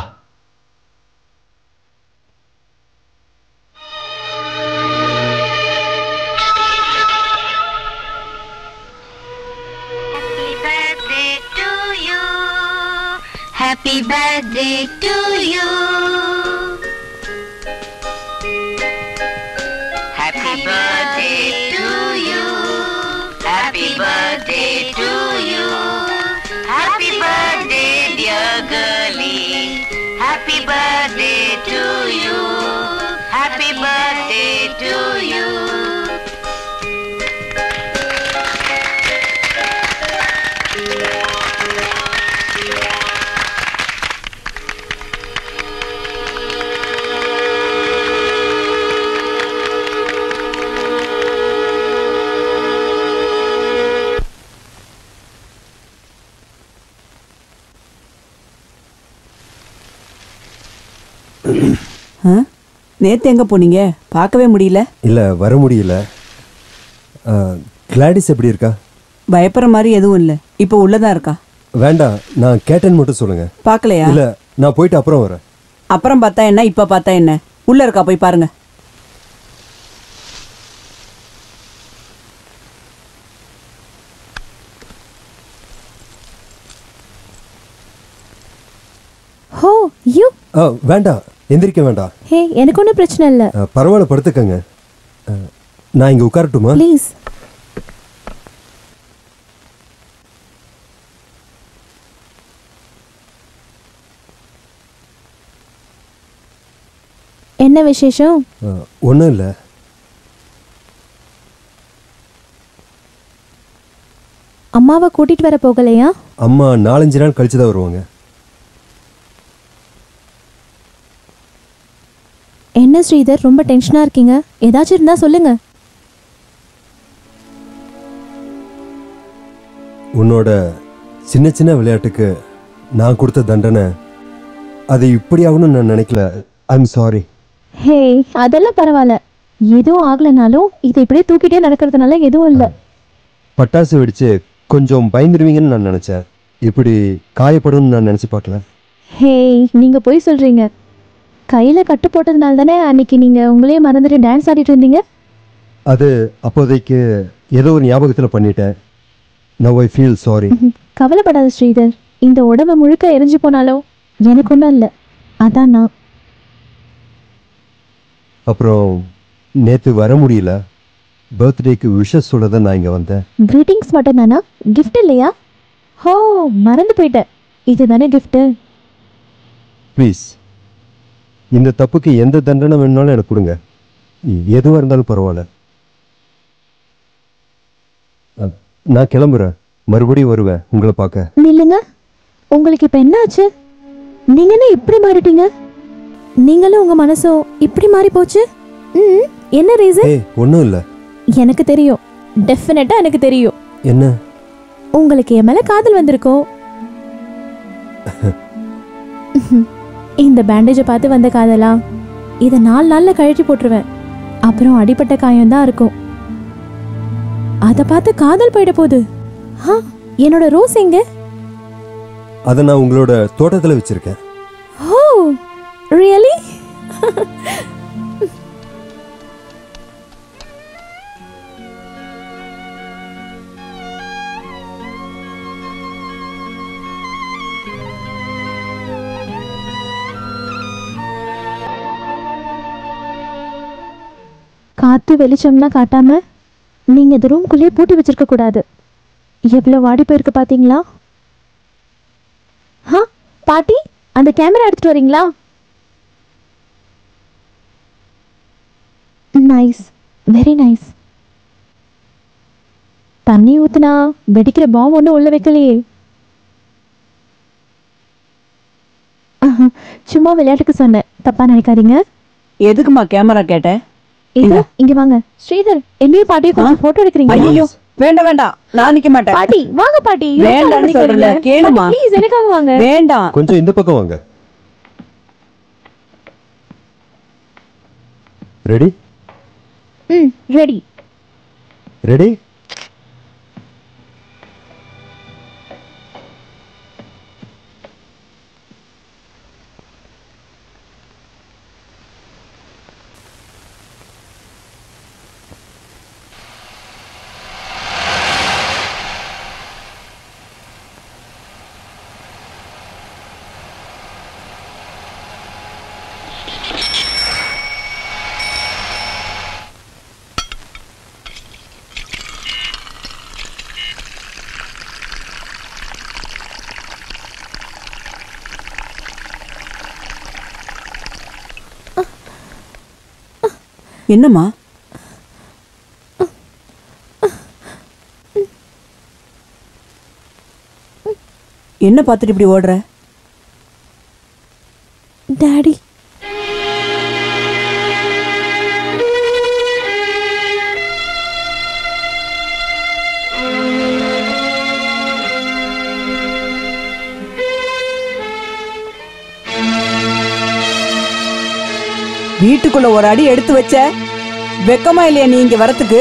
Happy birthday to you. Happy birthday to you. Happy birthday to you. Happy birthday dear girlie. Happy birthday to you. Happy birthday to you. நேத்து எங்க போனீங்க? பார்க்கவே முடியல. இல்ல வர முடியல. கிளாடிஸ் எப்படி இருக்கா? பயப்படுற மாதிரி எதுவும் இல்லை. இப்போ உள்ளதான் இருக்கா? வேண்டாம், நான் கேட்டேன்னு மட்டும் சொல்லுங்க. பார்க்கலையா? இல்ல, நான் போயிட்டு அப்புறம் வரேன். அப்புறம் பார்த்தா என்ன, இப்ப பார்த்தா என்ன? உள்ள இருக்கா, போய் பாருங்க. ஹோ யூ. வேண்டாம், எந்திரிக்க வேண்டாம். ஹே, எனக்கு ஒன்றும் பிரச்சனை இல்லை. பரவாயில்ல, படுத்துக்கங்க. நான் இங்க உட்காரட்டுமா? ப்ளீஸ். என்ன விசேஷம்? ஒன்றும் இல்லை. அம்மாவை கூட்டிட்டு வர போகலையா? அம்மா 4-5 நாள் கழிச்சு தான் வருவாங்க. என்ன ஸ்ரீதர், ரொம்ப டென்ஷனா இருக்கீங்க? ஏதாச்சும் இருந்தா சொல்லுங்க. உன்னோட சின்ன சின்ன விளையாட்டுக்கு நான் கொடுத்த தண்டனை அது இப்படி ஆகணும்னு நான் நினைக்கல. I'm sorry. ஹே, அதெல்லாம் பரவாயில்ல. எதுவும் ஆகலைனாலும் இதை இப்படியே தூக்கிட்டே நடக்கிறதுனால எதுவும் இல்லை. பட்டாசு வெடிச்சு கொஞ்சம் பயந்துருவீங்கன்னு நான் நினைச்சேன். இப்படி காயப்படும்னு நான் நினைச்சு பார்க்கல. ஹே, நீங்க போய் சொல்றீங்க. கையில கட்டு போட்டதுனால தானே அன்னைக்கு நீங்க உங்களையே மறந்துட்டு டான்ஸ் ஆடிட்டு இருந்தீங்க. அது அப்போதைக்கு ஏதோ ஒரு ஞாபகத்தில் பண்ணிட்டேன். Now I feel sorry. கவலைப்படாத ஸ்ரீதர். இந்த உடம்பு முழுக்க எரிஞ்சு போனாலும் எனக்கு ஒன்றும் இல்லை. அதான் நான். அப்புறம் நேற்று வர முடியல. பர்த்டேக்கு விஷஸ் சொல்ல தான் நான் இங்கே வந்தேன். கிரீட்டிங்ஸ் மட்டும் தானா? கிஃப்ட் இல்லையா? ஹோ, மறந்து போயிட்டேன். இதுதானே கிஃப்ட்டு. ப்ளீஸ், இந்த தப்புக்கு எந்த தண்டனை வேணுனாலும் எனக்கு கொடுங்க. எதுவாக இருந்தாலும் பரவாயில்ல. நான் கிளம்புறேன். மறுபடியும் வருவேன் உங்களை பார்க்க. நில்லுங்க. உங்களுக்கு இப்போ என்ன ஆச்சு? நீங்க என்ன இப்படி மாறிட்டீங்க? நீங்களும் உங்க மனசும் இப்படி மாறி போச்சு? என்ன ரீசன்? ஒன்றும் இல்லை. எனக்கு தெரியும். டெஃபினட்டா எனக்கு தெரியும். என்ன? உங்களுக்கு என் மேல காதல் வந்திருக்கும். இந்த பேண்டேஜை பார்த்து வந்த காதலா? இதை 4 நாள்ல கழட்டி போட்டுருவேன். அப்புறம் அடிப்பட்ட காயம் தான் இருக்கும். அதை பார்த்து காதல் போயிட போகுது. என்னோட ரோஸ் எங்க? அதை நான் உங்களோட தோட்டத்தில் வச்சிருக்கேன். ஓ, ரியலி? காத்து வெளிச்சம்லாம் காட்டாம நீங்க இந்த ரூம்குள்ளேயே பூட்டி வச்சிருக்க கூடாது. எவ்வளவு வாடி போயிருக்கு பாத்தீங்களா? பாட்டி, அந்த கேமரா எடுத்துட்டு வரீங்களா? Nice, very nice. தண்ணி ஊத்துனா வெடிக்கிற பாம்பு ஒன்றும் உள்ள வைக்கலையே. சும்மா விளையாட்டுக்கு சொன்னேன், தப்பா நினைக்காதீங்க. எதுக்குமா கேமரா கேட்ட? இது இங்க வாங்க. ஸ்ரீதர், என்னையும் பாட்டியும் கொஞ்சம் போட்டோ எடுக்கிறீங்க? ஐயோ வேண்டாம் வேண்டாம், நான் நிக்க மாட்டேன். பாட்டி வாங்க பாட்டி. வேண்டாம்னு சொல்றல, கேளுமா. ப்ளீஸ் எனக்காக வாங்க. வேண்டாம். கொஞ்சம் இந்த பக்கம் வாங்க. ரெடி? ரெடி. ரெடி? என்னம்மா? என்ன பார்த்துட்டு இப்படி ஓடுற? டாடி. வீட்டுக்குள்ள ஒரு அடி எடுத்து வச்ச வெக்கமா இல்லையா நீ இங்க வரத்துக்கு?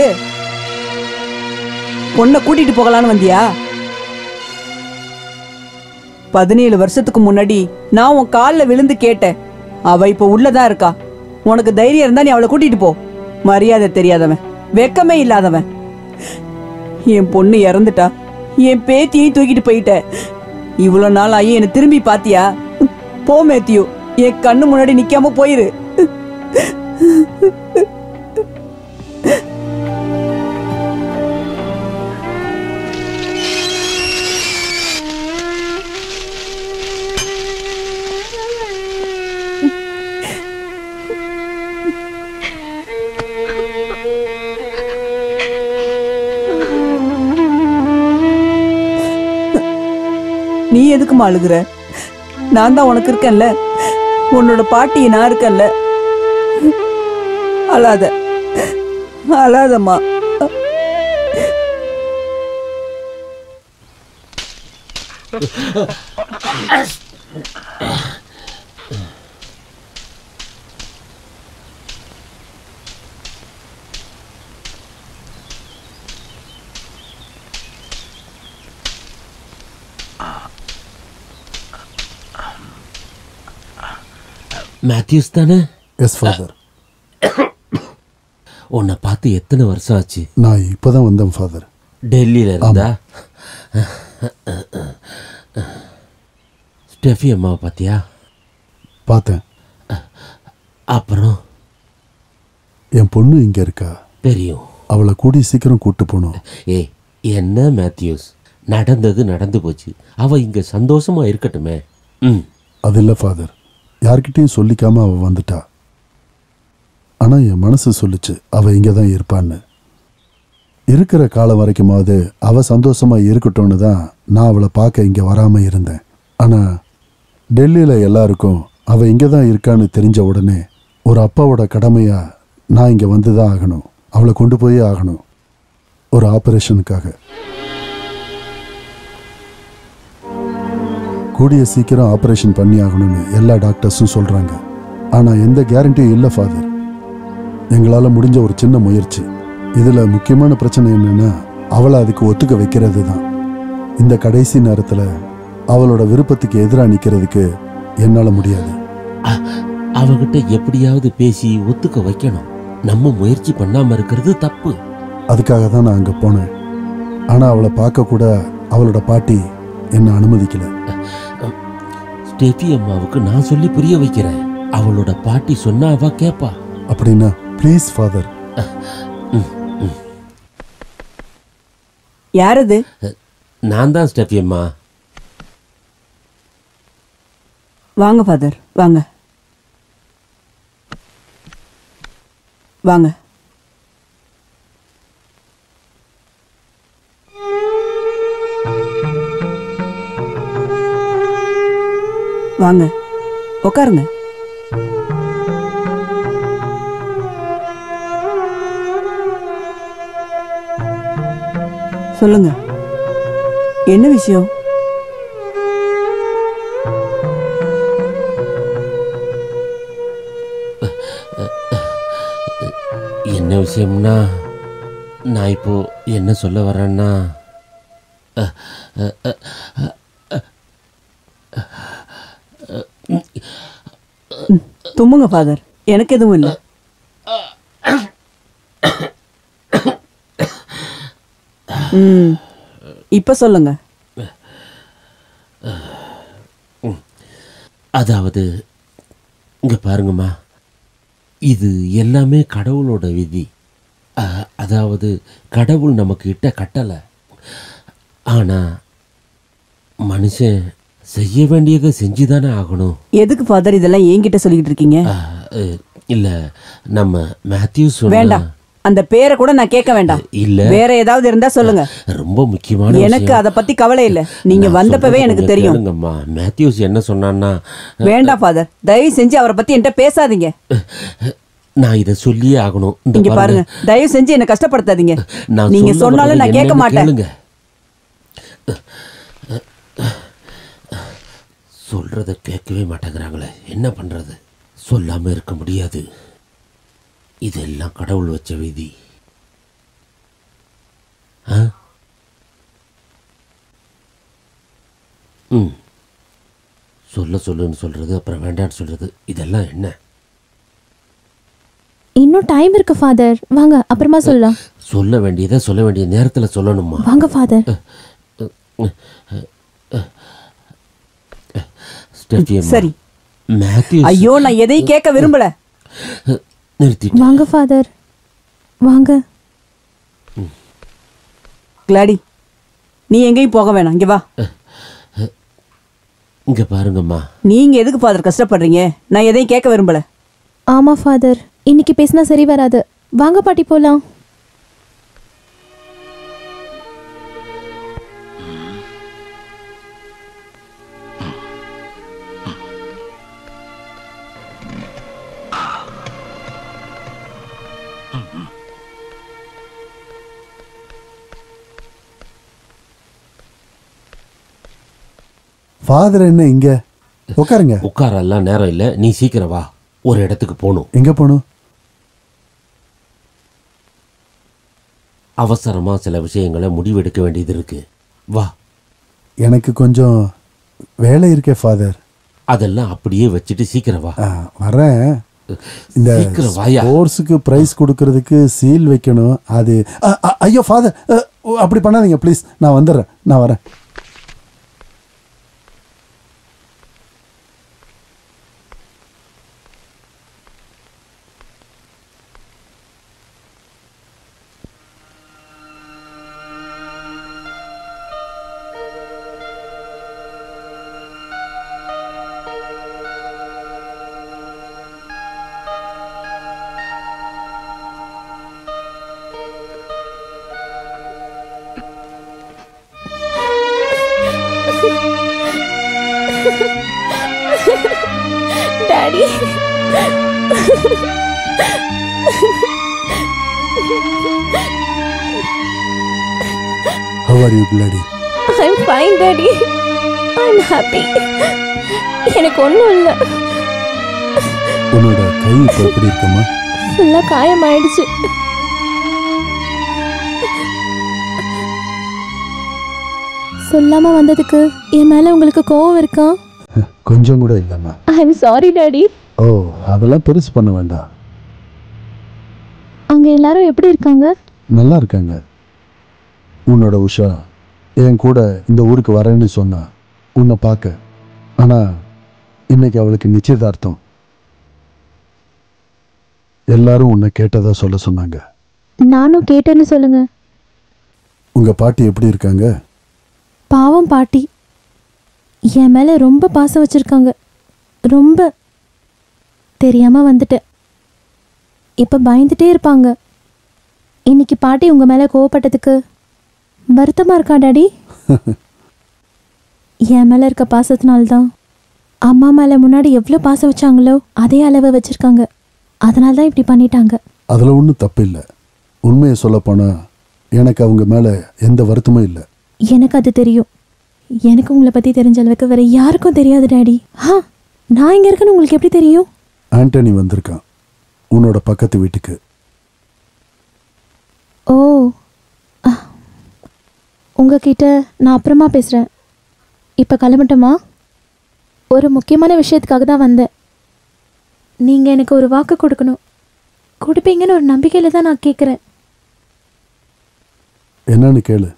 பொண்ணை கூட்டிட்டு போகலான்னு வந்தியா? 17 வருஷத்துக்கு முன்னாடி நான் உன் காலில் விழுந்து கேட்டேன். அவ இப்ப உள்ளதா இருக்கா. உனக்கு தைரியம் இருந்தா நீ அவளை கூட்டிட்டு போ. மரியாதை தெரியாதவன், வெக்கமே இல்லாதவன். என் பொண்ணு இறந்துட்டா, என் பேத்தியையும் தூக்கிட்டு போயிட்ட. இவ்வளவு நாள் ஆகி என்ன திரும்பி பாத்தியா? போ மேத்தியோ, என் கண்ணு முன்னாடி நிக்காம போயிரு. நீ எதுக்குமா அழுகுற? நான் தான் உனக்கு இருக்கேன்ல, உன்னோட பாட்டி நான் இருக்கேன்ல. அழாத, அழாதம்மா. மேத்யூஸ் தானே? Yes father. உன்னை பார்த்து எத்தனை வருஷம் ஆச்சு? நான் இப்போதான் வந்தேன் ஃபாதர். டெல்லியில இருந்தா? ஸ்டெஃபி அம்மாவை பார்த்தியா? பார்த்தேன். அப்புறம் என் பொண்ணு இங்க இருக்கா. தெரியும். அவளை கூடி சீக்கிரம் கூட்டு போகணும். ஏய், என்ன மேத்யூஸ், நடந்தது நடந்து போச்சு. அவ இங்க சந்தோஷமா இருக்கட்டுமே. அது இல்லை ஃபாதர், யார்கிட்டையும் சொல்லிக்காம அவ வந்துட்டா. ஆனா என் மனசு சொல்லுச்சு அவ இங்க தான் இருப்பான்னு. இருக்கிற காலம் வரைக்குமாவது அவ சந்தோஷமா இருக்கட்டும்னு தான் நான் அவளை பார்க்க இங்க வராம இருந்தேன். ஆனா டெல்லியில எல்லாருக்கும் அவ இங்க தான் இருக்கான்னு தெரிஞ்ச உடனே ஒரு அப்பாவோட கடமையா நான் இங்க வந்து தான் ஆகணும். அவளை கொண்டு போயே ஆகணும், ஒரு ஆபரேஷனுக்காக. கூடிய சீக்கிரம் ஆபரேஷன் பண்ணி ஆகணும்னு எல்லா டாக்டர்ஸும் சொல்றாங்க. ஆனா எந்த கேரண்டியும் இல்லை ஃபாதர். எங்களால முடிஞ்ச ஒரு சின்ன முயற்சி. இதுல முக்கியமான பிரச்சனை என்னன்னா அவளை அதுக்கு ஒத்துக்க வைக்கிறது தான். இந்த கடைசி நேரத்துல அவளோட விருப்பத்துக்கு எதிராக நிக்கிறதுக்கு என்னால முடியாது. அவகிட்ட எப்படியாவது பேசி ஒத்துக்க வைக்கணும். நம்ம முயற்சி பண்ணாம இருக்கிறது தப்பு. அதுக்காக தான் நான் அங்க போனேன். ஆனா அவளை பார்க்க கூட அவளோட பாட்டி என்ன அனுமதிக்கல. ஸ்டெஃபி அம்மாவுக்கு நான் சொல்லி புரிய வைக்கிறேன். அவளோட பாட்டி சொன்னா அவ கேப்பா. அப்படின்னா ப்ளீஸ் ஃபாதர். யாரது? நான் தான் ஸ்டெஃபி அம்மா. வாங்க ஃபாதர், வாங்க வாங்க. வாங்க உட்காருங்க. சொல்லுங்க, என்ன விஷயம்? என்ன விஷயம்னா, நான் இப்போ என்ன சொல்ல வரேன்னா, தும்முங்க ஃபாதர், எனக்கு எதுவும் இல்லை. இப்ப சொல்லுங்க. அதாவது இங்க பாருங்கம்மா, இது எல்லாமே கடவுளோட விதி. அதாவது கடவுள் நமக்கு இட்ட கட்டளை. ஆனா மனுஷன் செய்ய வேண்டியதை செஞ்சுதானே ஆகணும். எதுக்கு ஃபாதர் இதெல்லாம் என்கிட்ட சொல்லிக்கிட்டு இருக்கீங்க? இல்ல, நம்ம மேத்யூஸ் வேண்டாம், அந்த பேரை கூட நான் கேட்க வேண்டாம். இல்ல, வேற ஏதாவது இருந்தா சொல்லுங்க. ரொம்ப முக்கியமான எனக்கு அத பத்தி கவலை இல்ல. நீங்க வந்தப்பவே எனக்கு தெரியும். மேத்யூஸ் என்ன சொன்னான்னா, வேண்டாம் ஃபாதர், தயவு செஞ்சு அவரை பத்தி என்கிட்ட பேசாதீங்க. நான் இத சொல்லியே ஆகணும். இங்க பாருங்க, தயவு செஞ்சு என்ன கஷ்டப்படுத்தாதீங்க. நீங்க சொன்னாலும் நான் கேட்க மாட்டேன். சொல்றத கேட்கவே மாட்டேங்கிறாங்களே, என்ன பண்றது? சொல்லாம இருக்க முடியாது. இதெல்லாம் கடவுள் வச்ச விதி. சொல்லுன்னு சொல்றது, அப்புறம் வேண்டான்னு சொல்றது, இதெல்லாம் என்ன? இன்னும் டைம் இருக்கு ஃபாதர், வாங்க அப்புறமா சொல்லலாம். சொல்ல வேண்டியதை சொல்ல வேண்டிய நேரத்துல சொல்லணுமா? வாங்க ஃபாதர். சரி மேத்யூஸ், ஐயோ நான் எதையும் கேட்க விரும்பல. நிறுத்தி. வாங்க ஃபாதர், வாங்க. கிளாடி, நீ எங்கேயும் போக வேணாம், இங்க வா. இங்க பாருங்கம்மா, நீங்க எதுக்கு ஃபாதர் கஷ்டப்படுறீங்க? நான் எதையும் கேட்க விரும்பல. ஆமா ஃபாதர், இன்னைக்கு பேசினா சரி வராது. வாங்க பாட்டி போலாம். ஃபாதர் என்ன இங்க? உட்காருங்க. உட்காரெல்லாம் நேரம் இல்ல, நீ சீக்கிரம் வா. ஒரு இடத்துக்கு போகணும். எங்க போகணும்? அவசரமா சில விஷயங்களை முடிவெடுக்க வேண்டியது இருக்கு. வா. எனக்கு கொஞ்சம் வேலை இருக்கே ஃபாதர். அதெல்லாம் அப்படியே வச்சுட்டு சீக்கிரம் வா. வரேன். இந்த ஸ்போர்ட்ஸுக்கு பிரைஸ் கொடுக்கறதுக்கு சீல் வைக்கணும். அது ஐயோ ஃபாதர், அப்படி பண்ணாதீங்க ப்ளீஸ். நான் வந்துடுறேன், நான் வரேன். Daddy. How are you, Glady? I'm fine, Daddy. I'm happy. எனக்கு ஒன்றும் இல்லை. உன்னோட கை இப்போ எப்படி இருக்குமா? ஃபுல்லாக காயமாயிடுச்சு. சொல்லாம வந்ததுக்கு என் மேல உங்களுக்கு கோவம் இருக்கா? கொஞ்சம் கூட இல்லைம்மா. I'm sorry daddy. ஓ, அதெல்லாம் பெருசு பண்ண வேண்டாம். அங்க எல்லாரும் எப்படி இருக்காங்க? நல்லா இருக்காங்க. உன்னோட உஷா என் கூட இந்த ஊருக்கு வரேன்னு சொன்னா உன்னை பார்க்க. ஆனா இன்னைக்கு அவளுக்கு நிச்சயதார்த்தம். எல்லாரும் உன்னை கேட்டதா சொல்ல சொன்னாங்க. நானும் கேட்டேன்னு சொல்லுங்க. உங்க பாட்டி எப்படி இருக்காங்க? பாவம் பாட்டி என் மேல ரொம்ப பாசம் வச்சிருக்காங்க. ரொம்ப தெரியாம வந்துட்டேன். இப்ப பயந்துட்டே இருப்பாங்க. இன்னைக்கு பாட்டி உங்க மேல கோவப்பட்டதுக்கு வருத்தமா இருக்கா டாடி? என் மேல இருக்க பாசத்தினால்தான் அம்மா மேலே முன்னாடி எவ்வளோ பாசம் வச்சாங்களோ அதே அளவை வச்சுருக்காங்க. அதனால தான் இப்படி பண்ணிட்டாங்க. அதில் ஒன்றும் தப்பு இல்லை. உண்மையை சொல்லப்போனால் எனக்கு அவங்க மேலே எந்த வருத்தமும் இல்லை. எனக்கு அது தெரியும். எனக்கு உங்களை பற்றி தெரிஞ்ச அளவுக்கு வேற யாருக்கும் தெரியாது டாடி. நான் இங்கே இருக்கேன்னு உங்களுக்கு எப்படி தெரியும்? ஆண்டனி வந்திருக்கான் உன்னோட பக்கத்து வீட்டுக்கு. ஓ, உங்ககிட்ட நான் அப்புறமா பேசுகிறேன். இப்போ கிளம்பட்டுமா? ஒரு முக்கியமான விஷயத்துக்காக தான் வந்தேன். நீங்கள் எனக்கு ஒரு வாக்கு கொடுக்கணும். கொடுப்பீங்கன்னு ஒரு நம்பிக்கையில் தான் நான் கேட்குறேன். என்னன்னு கேளு.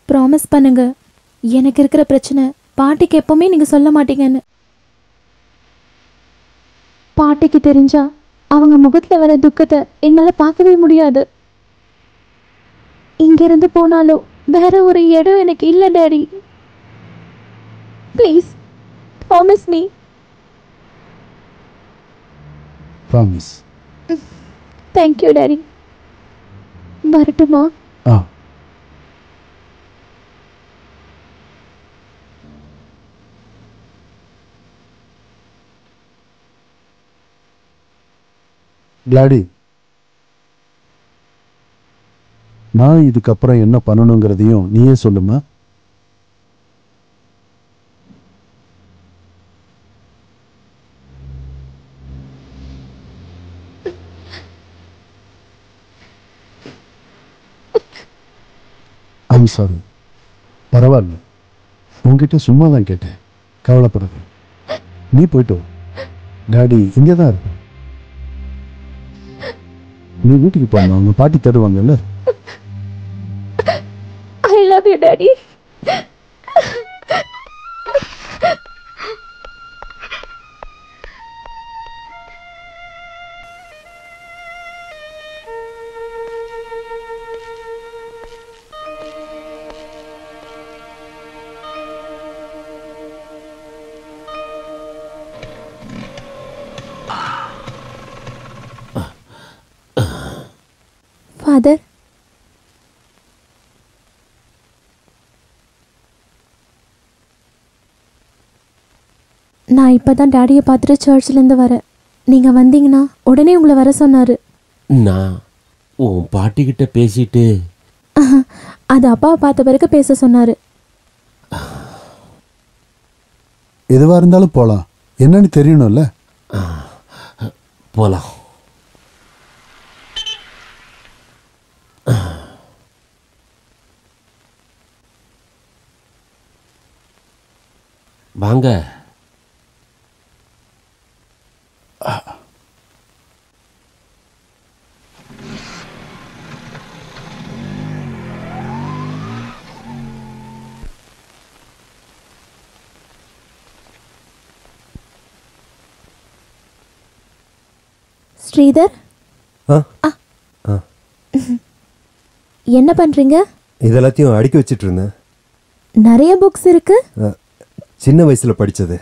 ப்ராமிஸ் பண்ணுங்க, எனக்கு இருக்கிற பிரச்சனை பாட்டிக்கு எப்பவுமே நீங்கள் சொல்ல மாட்டீங்கன்னு. பாட்டிக்கு தெரிஞ்சா அவங்க முகத்தில் வர துக்கத்தை என்னால் பார்க்கவே முடியாது. இங்கிருந்து போனாலும் வேற ஒரு இடம் எனக்கு இல்லை daddy. Please promise me. Promise. Thank you daddy. வரட்டுமா? ஆ. டாடி, நான் இதுக்கப்புறம் என்ன பண்ணணுங்கிறதையும் நீயே சொல்லுமா. I'm sorry. பரவாயில்ல, உங்ககிட்ட சும்மா தான் கேட்டேன். கவலைப்படாத, நீ போயிட்டு டாடி இங்கே தான் இருக்கு. நீ வீட்டுக்கு போகணும், அவங்க பாட்டி தருவாங்கல்ல. I love you daddy. Father, நான் இப்போ தான் டாடியை பார்த்துட்டு சர்ச்சிலேருந்து வரேன். நீங்கள் வந்தீங்கன்னா உடனே உங்களை வர சொன்னார். நான் உன் பாட்டிக்கிட்ட பேசிட்டு அது அப்பாவை பார்த்த பிறகு பேச சொன்னார். எதுவாக இருந்தாலும் போகலாம், என்னன்னு தெரியணும்ல. போகலாம். வாங்க. ஸ்ரீதர், என்ன பண்றீங்க? இதெல்லாத்தையும் அடுக்கி வச்சிட்டு இருந்தேன். நிறைய புக்ஸ் இருக்கு. சின்ன வயசுல படிச்சது.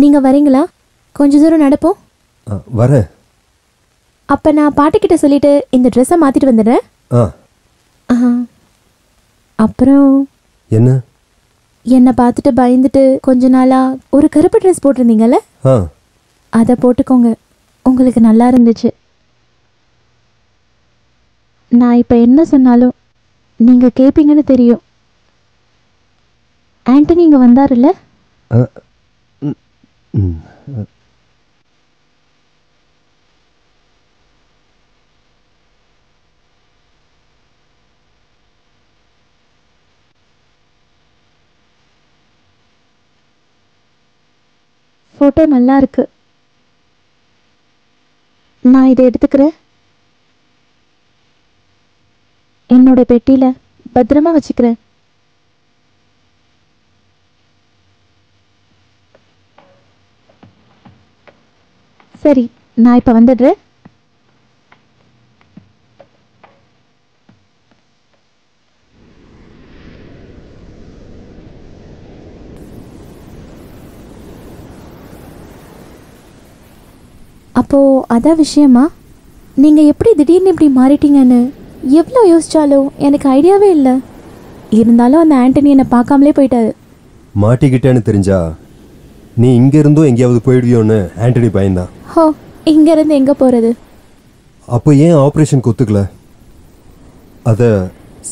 நீங்க வரீங்களா? கொஞ்ச தூரம் நடப்போம். வரேன். அப்ப நான் பாட்டிக்கிட்ட சொல்லிட்டு இந்த ட்ரெஸ்ஸை மாத்திட்டு வந்துடுறேன். அப்புறம் என்ன? என்னை பார்த்துட்டு பயந்துட்டு கொஞ்ச நாளா ஒரு கருப்பு ட்ரெஸ் போட்டிருந்தீங்கல்ல, அதை போட்டுக்கோங்க. உங்களுக்கு நல்லா இருந்துச்சு. நான் இப்போ என்ன சொன்னாலும் நீங்கள் கேட்பீங்கன்னு தெரியும். ஆண்டனி இங்கே வந்தாருல்ல? ஃபோட்டோ நல்லா இருக்கு. நான் இதை எடுத்துக்கிறேன். என்னோட பெட்டியில பத்திரமா வச்சுக்கிறேன். சரி, நான் இப்ப வந்துடுறேன். அப்போ அதான் விஷயமா? நீங்க எப்படி திடீர்னு இப்படி மாறிட்டீங்கன்னு எவ்வளோ யோசிச்சாலும் எனக்கு ஐடியாவே இல்லை. இருந்தாலும் அந்த ஆண்டனி என்னை பார்க்காமலே போயிட்டாரு. மாட்டிக்கிட்டேன்னு தெரிஞ்சா நீ இங்க இருந்தும் எங்கேயாவது போயிடுவியோன்னு ஆண்டனி பயந்தான். ஹோ, இங்க இருந்து எங்க போறது? அப்போ ஏன் ஆபரேஷன் ஒத்துக்கல? அத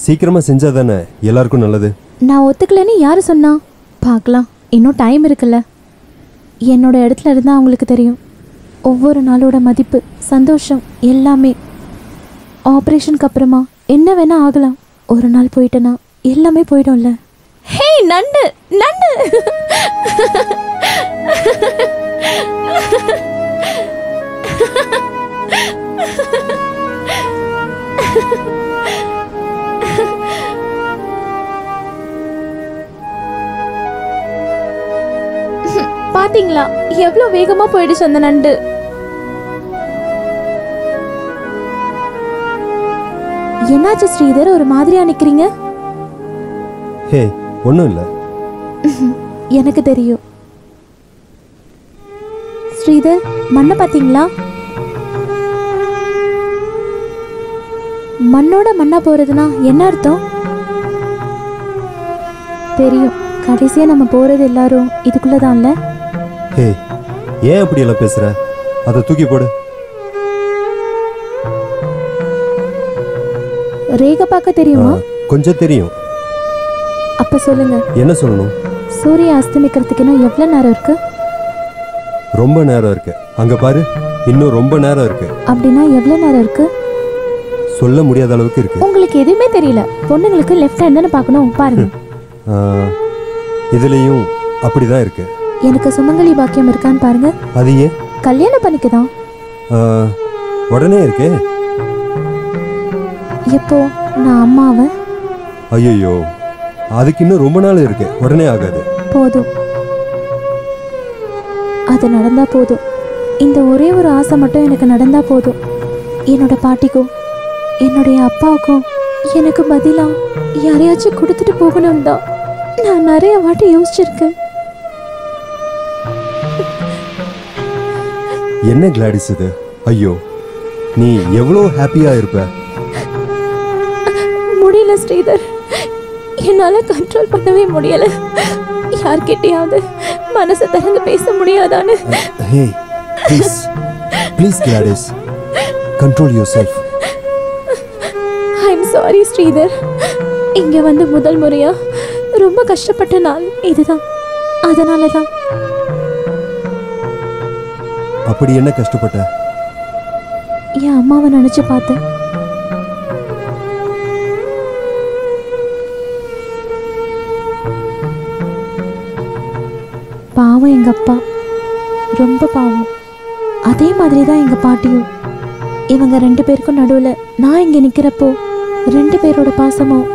சீக்கிரமா செஞ்சாதானே எல்லாருக்கும் நல்லது. நான் ஒத்துக்கலன்னு யாரு சொன்னா? பார்க்கலாம், இன்னும் டைம் இருக்குல்ல. என்னோட இடத்துல இருந்தா அவங்களுக்கு தெரியும் ஒவ்வொரு நாளோட மதிப்பு, சந்தோஷம் எல்லாமே. ஆப்ரேஷனுக்கு அப்புறமா என்ன வேணா ஆகலாம். ஒரு நாள் போயிட்டேன்னா எல்லாமே போயிடும்ல. ஹே நண்டு நண்டு பாத்தீங்களா எவ்வளவு வேகமா போயிடுச்சு அந்த நண்டு. என்னாச்சு ஸ்ரீதர், ஒரு மாதிரியா நிக்கிறீங்க? ஹே, ஒண்ணும் இல்ல. எனக்கு தெரியும். ஸ்ரீதர், மண்ணை பாத்தீங்களா? மண்ணோட மண்ணா போறதுனா என்ன அர்த்தம்? தெரியும், கடைசியா நம்ம போறது எல்லாரும் இதுக்குள்ளதான்ல. ஹே, ஏன் அப்படி எல்லாம் பேசுற? அதை தூக்கி போடு. ரேகை பார்க்க தெரியுமா? கொஞ்சம் தெரியும். அப்ப சொல்லுங்க, என்ன சொல்லணும்? சூரிய அஸ்தமிக்கிறதுக்கு இன்னும் எவ்வளவு நேரம் இருக்கு? ரொம்ப நேரம் இருக்கு. அங்க பாரு, இன்னும் ரொம்ப நேரம் இருக்கு. அப்படின்னா எவ்வளவு நேரம் இருக்கு? சொல்ல முடியாத அளவுக்கு இருக்கு. உங்களுக்கு எதுவுமே தெரியல. பொண்ணுங்களுக்கு லெஃப்ட் ஹேண்ட் பார்க்கணும், பாருங்க. இதுலயும் அப்படிதான் இருக்கு. எனக்கு சுமங்கலி பாக்கியம் இருக்கான்னு பாருங்க. அது ஏன்? கல்யாணம் பண்ணிக்கதான். உடனே இருக்கு. எப்போ நான் அம்மாவை? ஐயோ, அதுக்கு இன்னும் ரொம்ப நாள் இருக்கு. உடனே ஆகாது. போதும், அது நடந்தா போதும். இந்த ஒரே ஒரு ஆசை மட்டும் எனக்கு நடந்தா போதும். என்னோட பாட்டிக்கும் என்னுடைய அப்பாவுக்கும் எனக்கு பதிலா யாரையாச்சும் கொடுத்துட்டு போகணும் தான் நான் நிறைய வாட்டி யோசிச்சிருக்கேன். என்ன கிளாடிஸ் இது? ஐயோ, நீ எவ்வளோ ஹாப்பியா இருப்ப. முடியல ஸ்ரீதர், என்னால கண்ட்ரோல் பண்ணவே முடியல. யார்கிட்டயாவது மனசை திறந்து பேச முடியாதான்னு. Hey please please Gladys, control yourself. I am sorry Sridhar. இங்க வந்து முதல் முறையா ரொம்ப கஷ்டப்பட்ட நாள் இதுதான். அதனால தான். அப்படி என்ன கஷ்டப்பட்ட? என் அம்மாவை நினைச்சு பார்த்தேன். பாவம் எங்க அப்பா, ரொம்ப பாவம். அதே மாதிரி தான் எங்க பாட்டியும். இவங்க ரெண்டு பேருக்கும் நடுவில் நான் இங்கே நிற்கிறப்போ ரெண்டு பேரோட பாசமும்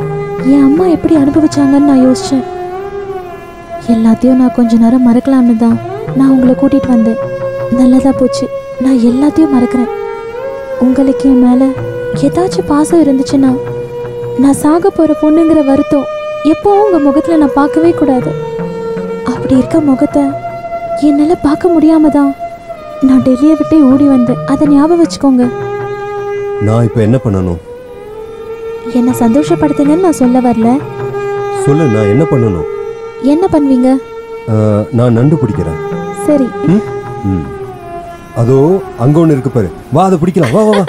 என் அம்மா எப்படி அனுபவிச்சாங்கன்னு நான் யோசித்தேன். எல்லாத்தையும் நான் கொஞ்ச நேரம் மறக்கலான்னு தான் நான் உங்களை கூட்டிகிட்டு வந்தேன். நல்லதாக போச்சு, நான் எல்லாத்தையும் மறக்கிறேன். உங்களுக்கு என் மேலே ஏதாச்சும் பாசம் இருந்துச்சுன்னா நான் சாக போகிற பொண்ணுங்கிற வருத்தம் எப்போவும் உங்கள் முகத்தில் நான் பார்க்கவே கூடாது. அப்படி இருக்க முகத்தை என்னால் பார்க்க முடியாம தான் நான் டெல்லியை விட்டே ஓடி வந்தேன். அதை ஞாபகம் வச்சுக்கோங்க. நான் இப்போ என்ன பண்ணணும்? என்னை சந்தோஷப்படுத்துங்கன்னு நான் சொல்ல வரல. சொல்லு, நான் என்ன பண்ணணும்? என்ன பண்ணுவீங்க? நான் நண்டு பிடிக்கிறேன். சரி. அதோ அங்க ஒன்று இருக்கு பாரு, வா அதை பிடிக்கலாம். வா வா வா.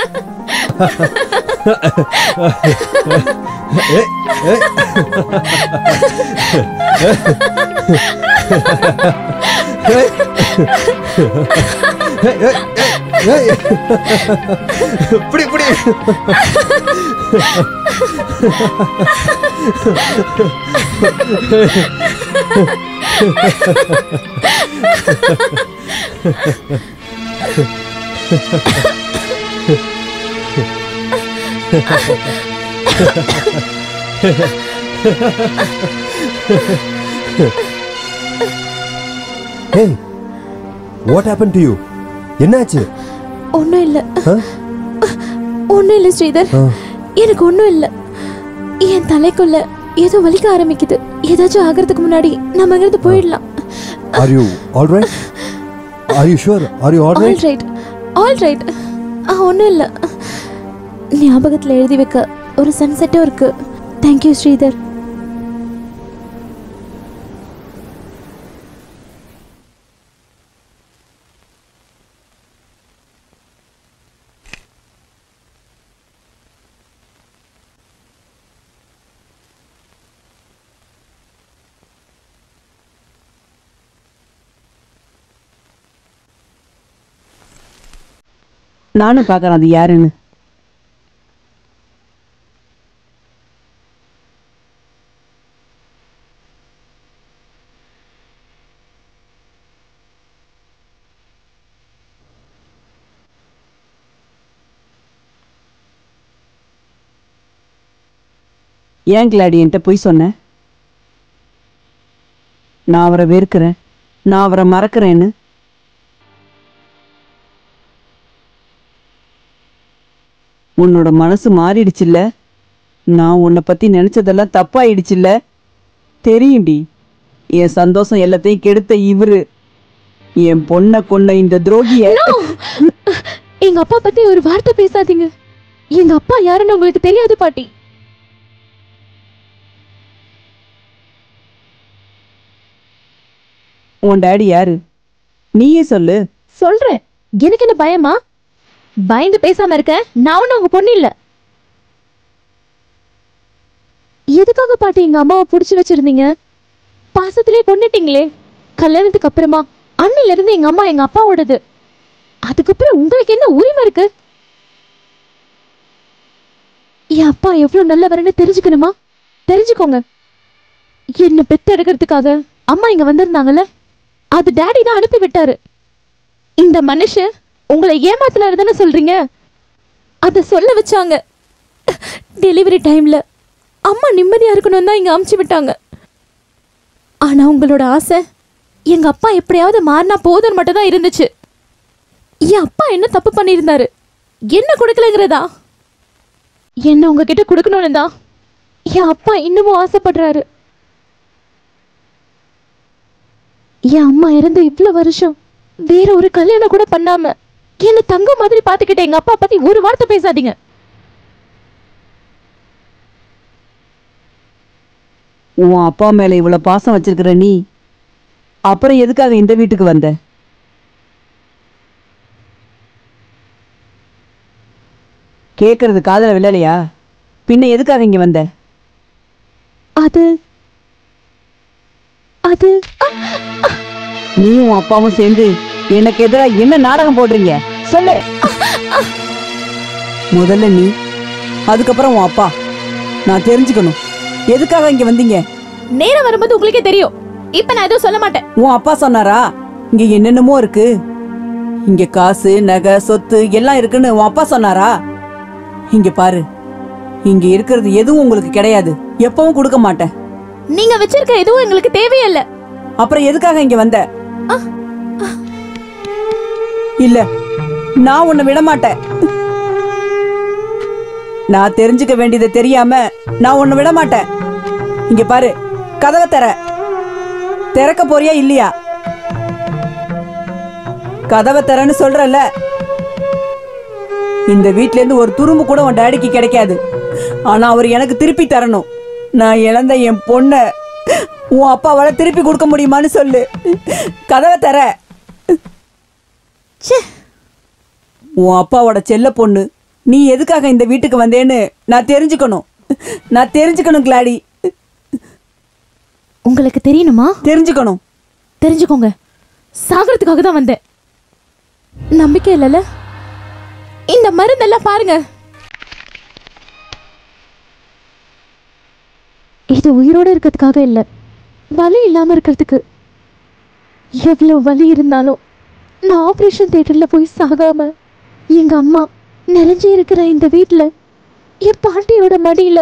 பிடி பிடி. Hey, what happened to you? என்னாச்சு? ஒன்றும் இல்லை, ஒன்றும் இல்லை ஸ்ரீதர், எனக்கு ஒன்றும் இல்லை. என் தலைக்குள்ள ஏதோ வலிக்க ஆரம்பிக்குது. ஏதாச்சும் ஆகிறதுக்கு முன்னாடி நம்ம இங்கிருந்து போயிடலாம். Are you all right? Are you sure? Are you all right? All right, all right. ஒன்றும் இல்லை. ஞாபகத்தில் எழுதி வைக்க ஒரு சன்செட்டும் இருக்கு. தேங்க்யூ ஸ்ரீதர். நானும் பார்க்கறேன் அது யாருன்னு. ஏன் கிளாடி என்கிட்ட போய் சொன்ன? நான் அவரை வெறுக்கிறேன், நான் அவரை மறக்கிறேன்னு. உன்னோட மனசு மாறிடுச்சுல்ல? நான் உன்னை பத்தி நினைச்சதெல்லாம் தப்பாயிடுச்சுல்ல? தெரியும்டி, என் சந்தோஷம் எல்லாத்தையும் கெடுத்த இவரு, என் பொண்ணை கொண்ட இந்த துரோகிய. எங்க அப்பா பத்தி ஒரு வார்த்தை பேசாதீங்க. எங்க அப்பா யாருன்னு உங்களுக்கு தெரியாது பாட்டி. உன் டாடி யாரு? நீயே சொல்லு. சொல்றேன். எனக்கு என்ன பயமா? பயந்து பேசாம இருக்க? நான் ஒன்னும் உங்க பொண்ணு இல்ல. எதுக்காக பாட்டி எங்க அம்மாவை புடிச்சு வச்சிருந்தீங்க? பாசத்திலே கொண்டுட்டீங்களே. கல்யாணத்துக்கு அப்புறமா அண்ணில இருந்து எங்க அம்மா எங்க அப்பாவோடது. அதுக்கப்புறம் உங்களுக்கு என்ன உரிமை இருக்கு? என் அப்பா எவ்வளவு நல்லவர்னு தெரிஞ்சுக்கணுமா? தெரிஞ்சுக்கோங்க. என்ன பெத்து எடுக்கிறதுக்காக அம்மா இங்க வந்திருந்தாங்கல்ல, அது டாடி தான் அனுப்பி விட்டாரு. இந்த மனுஷன் உங்களை ஏமாத்தினாருதானே சொல்றீங்க? அத சொல்ல வச்சாங்க. டெலிவரி டைம்ல அம்மா நிம்மதியா இருக்கணும் தான் இங்க அமுச்சு விட்டாங்க. ஆனா உங்களோட ஆசை எங்க அப்பா எப்படியாவது மாறினா போதும் மட்டும் தான் இருந்துச்சு. என் அப்பா என்ன தப்பு பண்ணியிருந்தாரு? என்ன கொடுக்கலங்கிறதா? என்ன உங்ககிட்ட கொடுக்கணும்னு தான் என் அப்பா இன்னமும் ஆசைப்படுறாரு. என் அம்மா இறந்து இவ்வளவு வருஷம் வேற ஒரு கல்யாணம் கூட பண்ணாம என்ன தங்க மாதிரி பாத்துக்கிட்ட எங்க அப்பா பத்தி ஒரு வார்த்தை பேசாதீங்க. உன் அப்பா மேல இவ்வளவு பாசம் வச்சிருக்கிற நீ அப்புறம் எதுக்காக இந்த வீட்டுக்கு வந்த? கேக்குறது காதல விழலையா? பின்ன எதுக்காக இங்க வந்த? அது அது நீயும் உன் அப்பாவும் சேர்ந்து எனக்கு எதிராக என்ன நாடகம் போடுறீங்க சொல்லு. முதல்ல நீ, அதுக்கப்புறம் உன் அப்பா. நான் தெரிஞ்சுக்கணும், எதுக்காக இங்க வந்தீங்க? நேரம் வரும்போது உங்களுக்கே தெரியும். இப்ப நான் எதுவும் சொல்ல மாட்டேன். உன் அப்பா சொன்னாரா இங்க என்னென்னமோ இருக்கு, இங்க காசு நகை சொத்து எல்லாம் இருக்குன்னு உன் அப்பா சொன்னாரா? இங்க பாரு, இங்க இருக்கிறது எதுவும் உங்களுக்கு கிடையாது, எப்பவும் கொடுக்க மாட்டேன். நீங்க வச்சிருக்க எதுவும் எங்களுக்கு தேவையில்லை. அப்புறம் எதுக்காக இங்க வந்த? இல்ல, நான் உன்னை விட மாட்டேன். நான் தெரிஞ்சுக்க வேண்டியதை தெரியாம நான் உன்னை விட மாட்டேன். இங்க பாரு, கதவை திறக்க போறியா இல்லையா? கதவை திறன்னு சொல்றல. இந்த வீட்ல இருந்து ஒரு துரும்பு கூட உன் டாடிக்கு கிடைக்காது. ஆனா அவர் எனக்கு திருப்பி தரணும். நான் இழந்த என் பொண்ண உன் அப்பாவால திருப்பி கொடுக்க முடியுமான்னு சொல்லு. கதவை தர. உன் அப்பாவோட செல்ல பொண்ணு நீ எதுக்காக இந்த வீட்டுக்கு வந்தேன்னு நான் தெரிஞ்சுக்கணும் கிளாடி. உங்களுக்கு தெரியணுமா? தெரிஞ்சுக்கணும். தெரிஞ்சுக்கோங்க. சாகறதுக்காக தான் வந்தேன். நம்பிக்கை இல்லைல்ல? இந்த மருந்தெல்லாம் பாருங்க. இது உயிரோட இருக்கிறதுக்காக இல்ல, வலி இல்லாம இருக்கிறதுக்கு. எவ்வளவு வலி இருந்தாலும் நான் ஆபரேஷன் தியேட்டர்ல போய் சாகாம எங்க அம்மா நிறைஞ்சு இருக்கிற இந்த வீட்டுல என் பாட்டியோட மடியில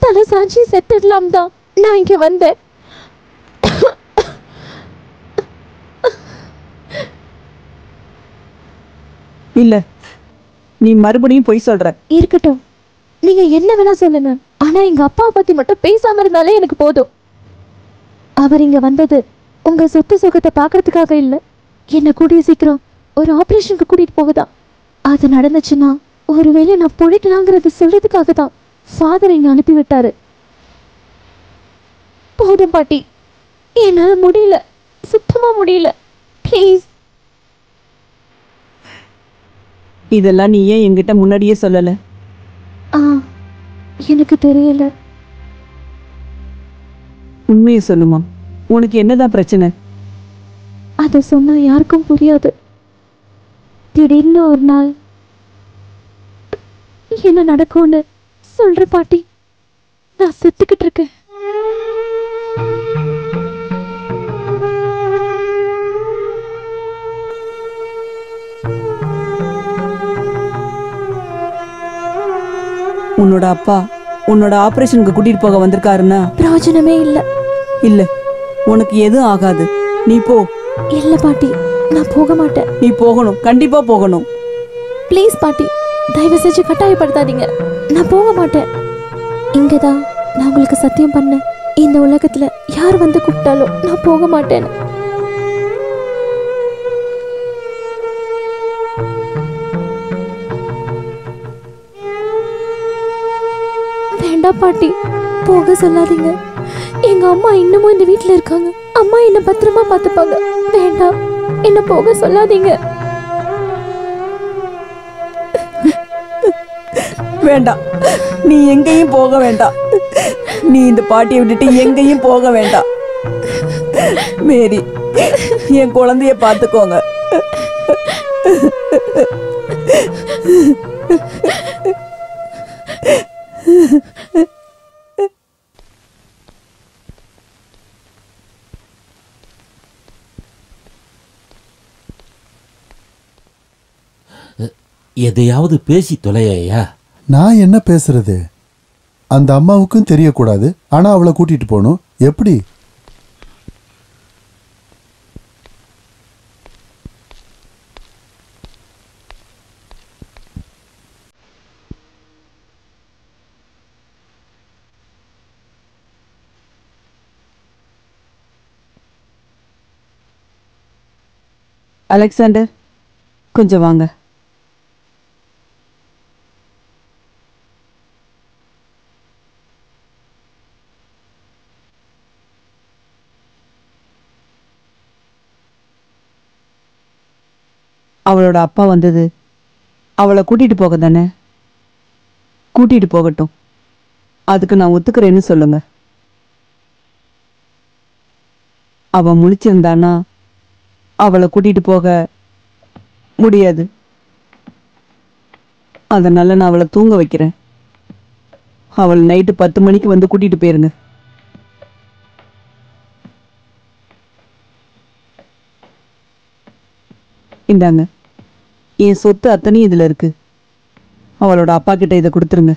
தலை சாஞ்சி செத்துடலாம் தான் நான் இங்க வந்தேன். இல்ல, நீ மறுபடியும் பொய் சொல்ற. இருக்கட்டும், நீங்க என்ன வேணா சொல்லுங்க. ஆனா எங்க அப்பாவை பத்தி மட்டும் பேசாம இருந்தாலே எனக்கு போதும். அவர் இங்க வந்தது உங்க சொத்து சுகத்தை பாக்குறதுக்காக இல்ல, என்ன கூடிய சீக்கிரம் ஒரு ஆபரேஷனுக்கு கூட்டிட்டு போகுதா. அது நடந்துச்சுன்னா ஒருவேளை நான் பொழைக்கலாங்கிறது சொல்றதுக்காக தான் ஃபாதர் இங்க அனுப்பி விட்டாரு. போதும் பாட்டி, என்னால முடியல, சுத்தமா முடியல. ப்ளீஸ். இதெல்லாம் நீ ஏன் என்கிட்ட முன்னாடியே சொல்லல? எனக்கு தெரியல. உண்மையை சொல்லுமா, உனக்கு என்னதான் பிரச்சனை? அதை சொன்னா யாருக்கும் புரியாது. திடீர்னு ஒரு நாள் என்ன நடக்கும்னு சொல்ற பாட்டி. நான் செத்துக்கிட்டு இருக்கேன். உன்னோட அப்பா உன்னோட ஆபரேஷனுக்கு கூட்டிட்டு போக வந்திருக்காருன்னா பிரயோஜனமே இல்ல. இல்ல, உனக்கு எதுவும் ஆகாது. நீ போ. இல்ல பாட்டி, நான் போக மாட்டேன். நீ போகணும், கண்டிப்பா போகணும். ப்ளீஸ் பாட்டி, தயவு செஞ்சு கட்டாயப்படுத்தாதீங்க. நான் போக மாட்டேன். இங்கதான் நான் உங்களுக்கு சத்தியம் பண்ணேன், இந்த உலகத்துல யார் வந்து கூப்பிட்டாலும் நான் போக மாட்டேன். வேண்டாம் பாட்டி, போக சொல்லாதீங்க. எங்க அம்மா இன்னமும் இந்த வீட்டுல இருக்காங்க. அம்மா என்ன பத்திரமா பார்த்துப்பாங்க. வேண்டாம், என்ன போக சொல்லாதீங்க. வேண்டாம், நீ எங்கேயும் போக வேண்டாம். நீ இந்த பாட்டியை விட்டுட்டு எங்கேயும் போக வேண்டாம். மேரி, என் குழந்தைய பார்த்துக்கோங்க. எதையாவது பேசி தொலையா. நான் என்ன பேசுறது? அந்த அம்மாவுக்கும் தெரியக்கூடாது, ஆனா அவளை கூட்டிட்டு போகணும். எப்படி? அலெக்சாண்டர், கொஞ்சம் வாங்க. அவளோட அப்பா வந்தது அவளை கூட்டிட்டு போக தானே? கூட்டிட்டு போகட்டும், அதுக்கு நான் ஒத்துக்கிறேன்னு சொல்லுங்க. அவ முழிச்சிருந்தானா அவளை கூட்டிட்டு போக முடியாது. அதனால நான் அவளை தூங்க வைக்கிறேன். அவள் நைட்டு 10 மணிக்கு வந்து கூட்டிட்டு போயிருங்க. இந்தாங்க, என் சொத்து அத்தனையும் இதுல இருக்கு. அவளோட அப்பா கிட்ட இதை கொடுத்துருங்க.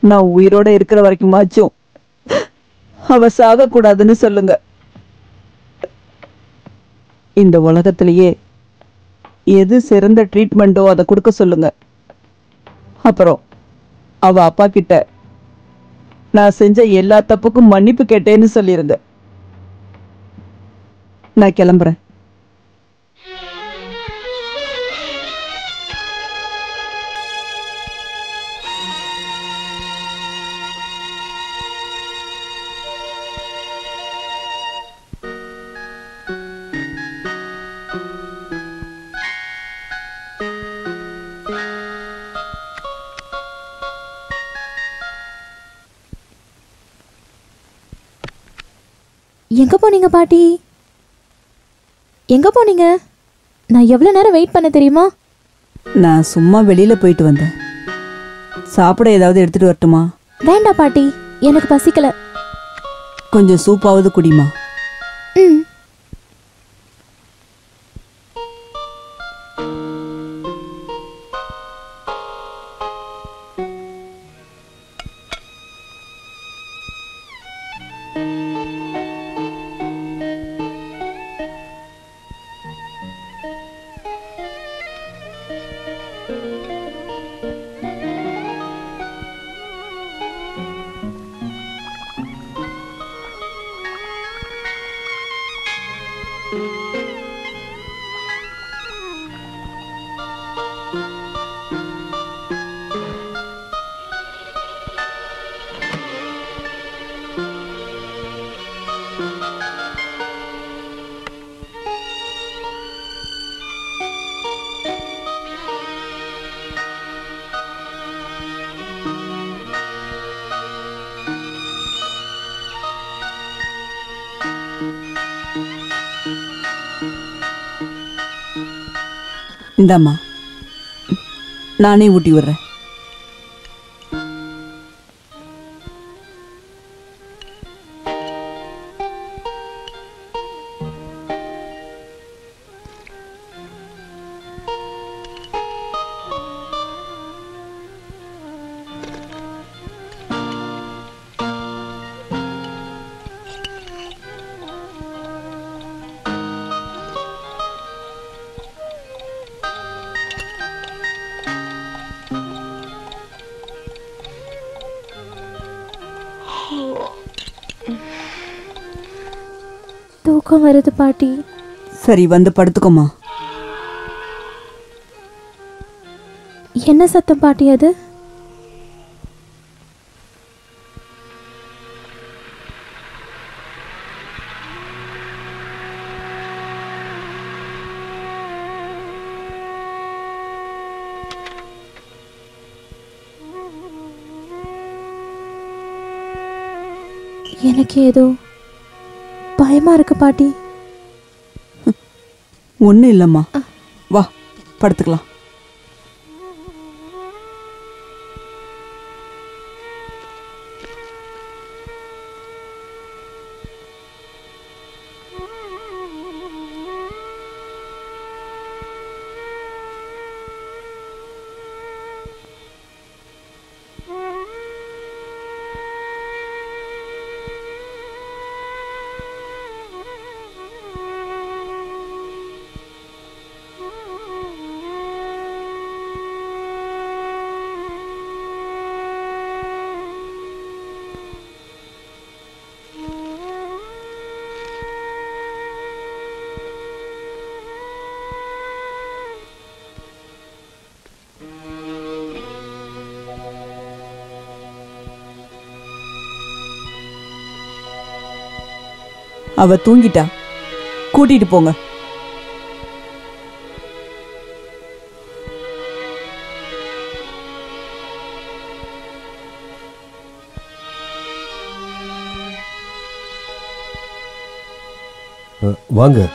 நான் உயிரோட இருக்கிற வரைக்குமாச்சும் அவ சாக கூடாதுன்னு சொல்லுங்க. இந்த உலகத்திலேயே எது சிறந்த ட்ரீட்மெண்டோ அதை கொடுக்க சொல்லுங்க. அப்புறம் அவ அப்பா கிட்ட நான் செஞ்ச எல்லா தப்புக்கும் மன்னிப்பு கேட்டேன்னு சொல்லிருங்க. நான் கிளம்புறேன். எங்க போனீங்க பாட்டி? எங்க போனீங்க? நான் எவ்வளவு நேரம் வெயிட் பண்ண தெரியுமா? நான் சும்மா வெளியில போயிட்டு வந்தேன். சாப்பிட ஏதாவது எடுத்துட்டு வரட்டுமா? வேண்டாம் பாட்டி, எனக்கு பசிக்கல. கொஞ்சம் சூப்பாவது குடிமா. ம். இந்தாம்மா, நானே ஊட்டி விடுறேன். தூக்கம் வருது பாட்டி. சரி, வந்து படுத்துக்கோமா. என்ன சத்தம் பாட்டி அது? எனக்கு ஏதோ பயமா இருக்கு பாட்டி. ஒன்றும் இல்லைம்மா, வா படுத்துக்கலாம். அவ தூங்கிட்டா, கூட்டிட்டு போங்க. வாங்க.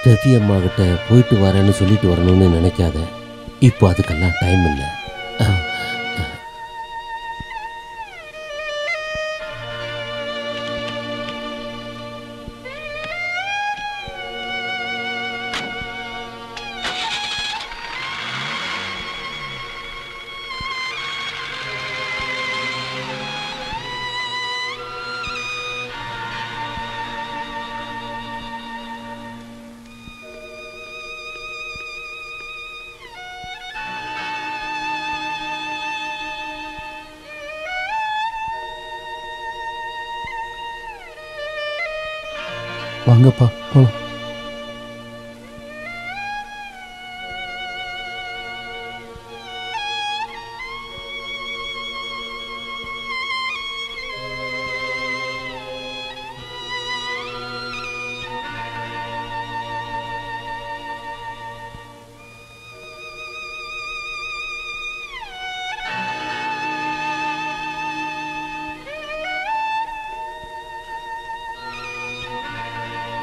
ஸ்டெஃபி அம்மா கிட்ட போயிட்டு வரேன்னு சொல்லிட்டு வரணும்னு நினைக்காத. இப்போ அதுக்கெல்லாம் டைம் இல்லை. வாங்கப்பா போலாம்.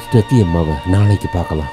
ஸ்டெத்தி அம்மாவை நாளைக்கு பார்க்கலாம்.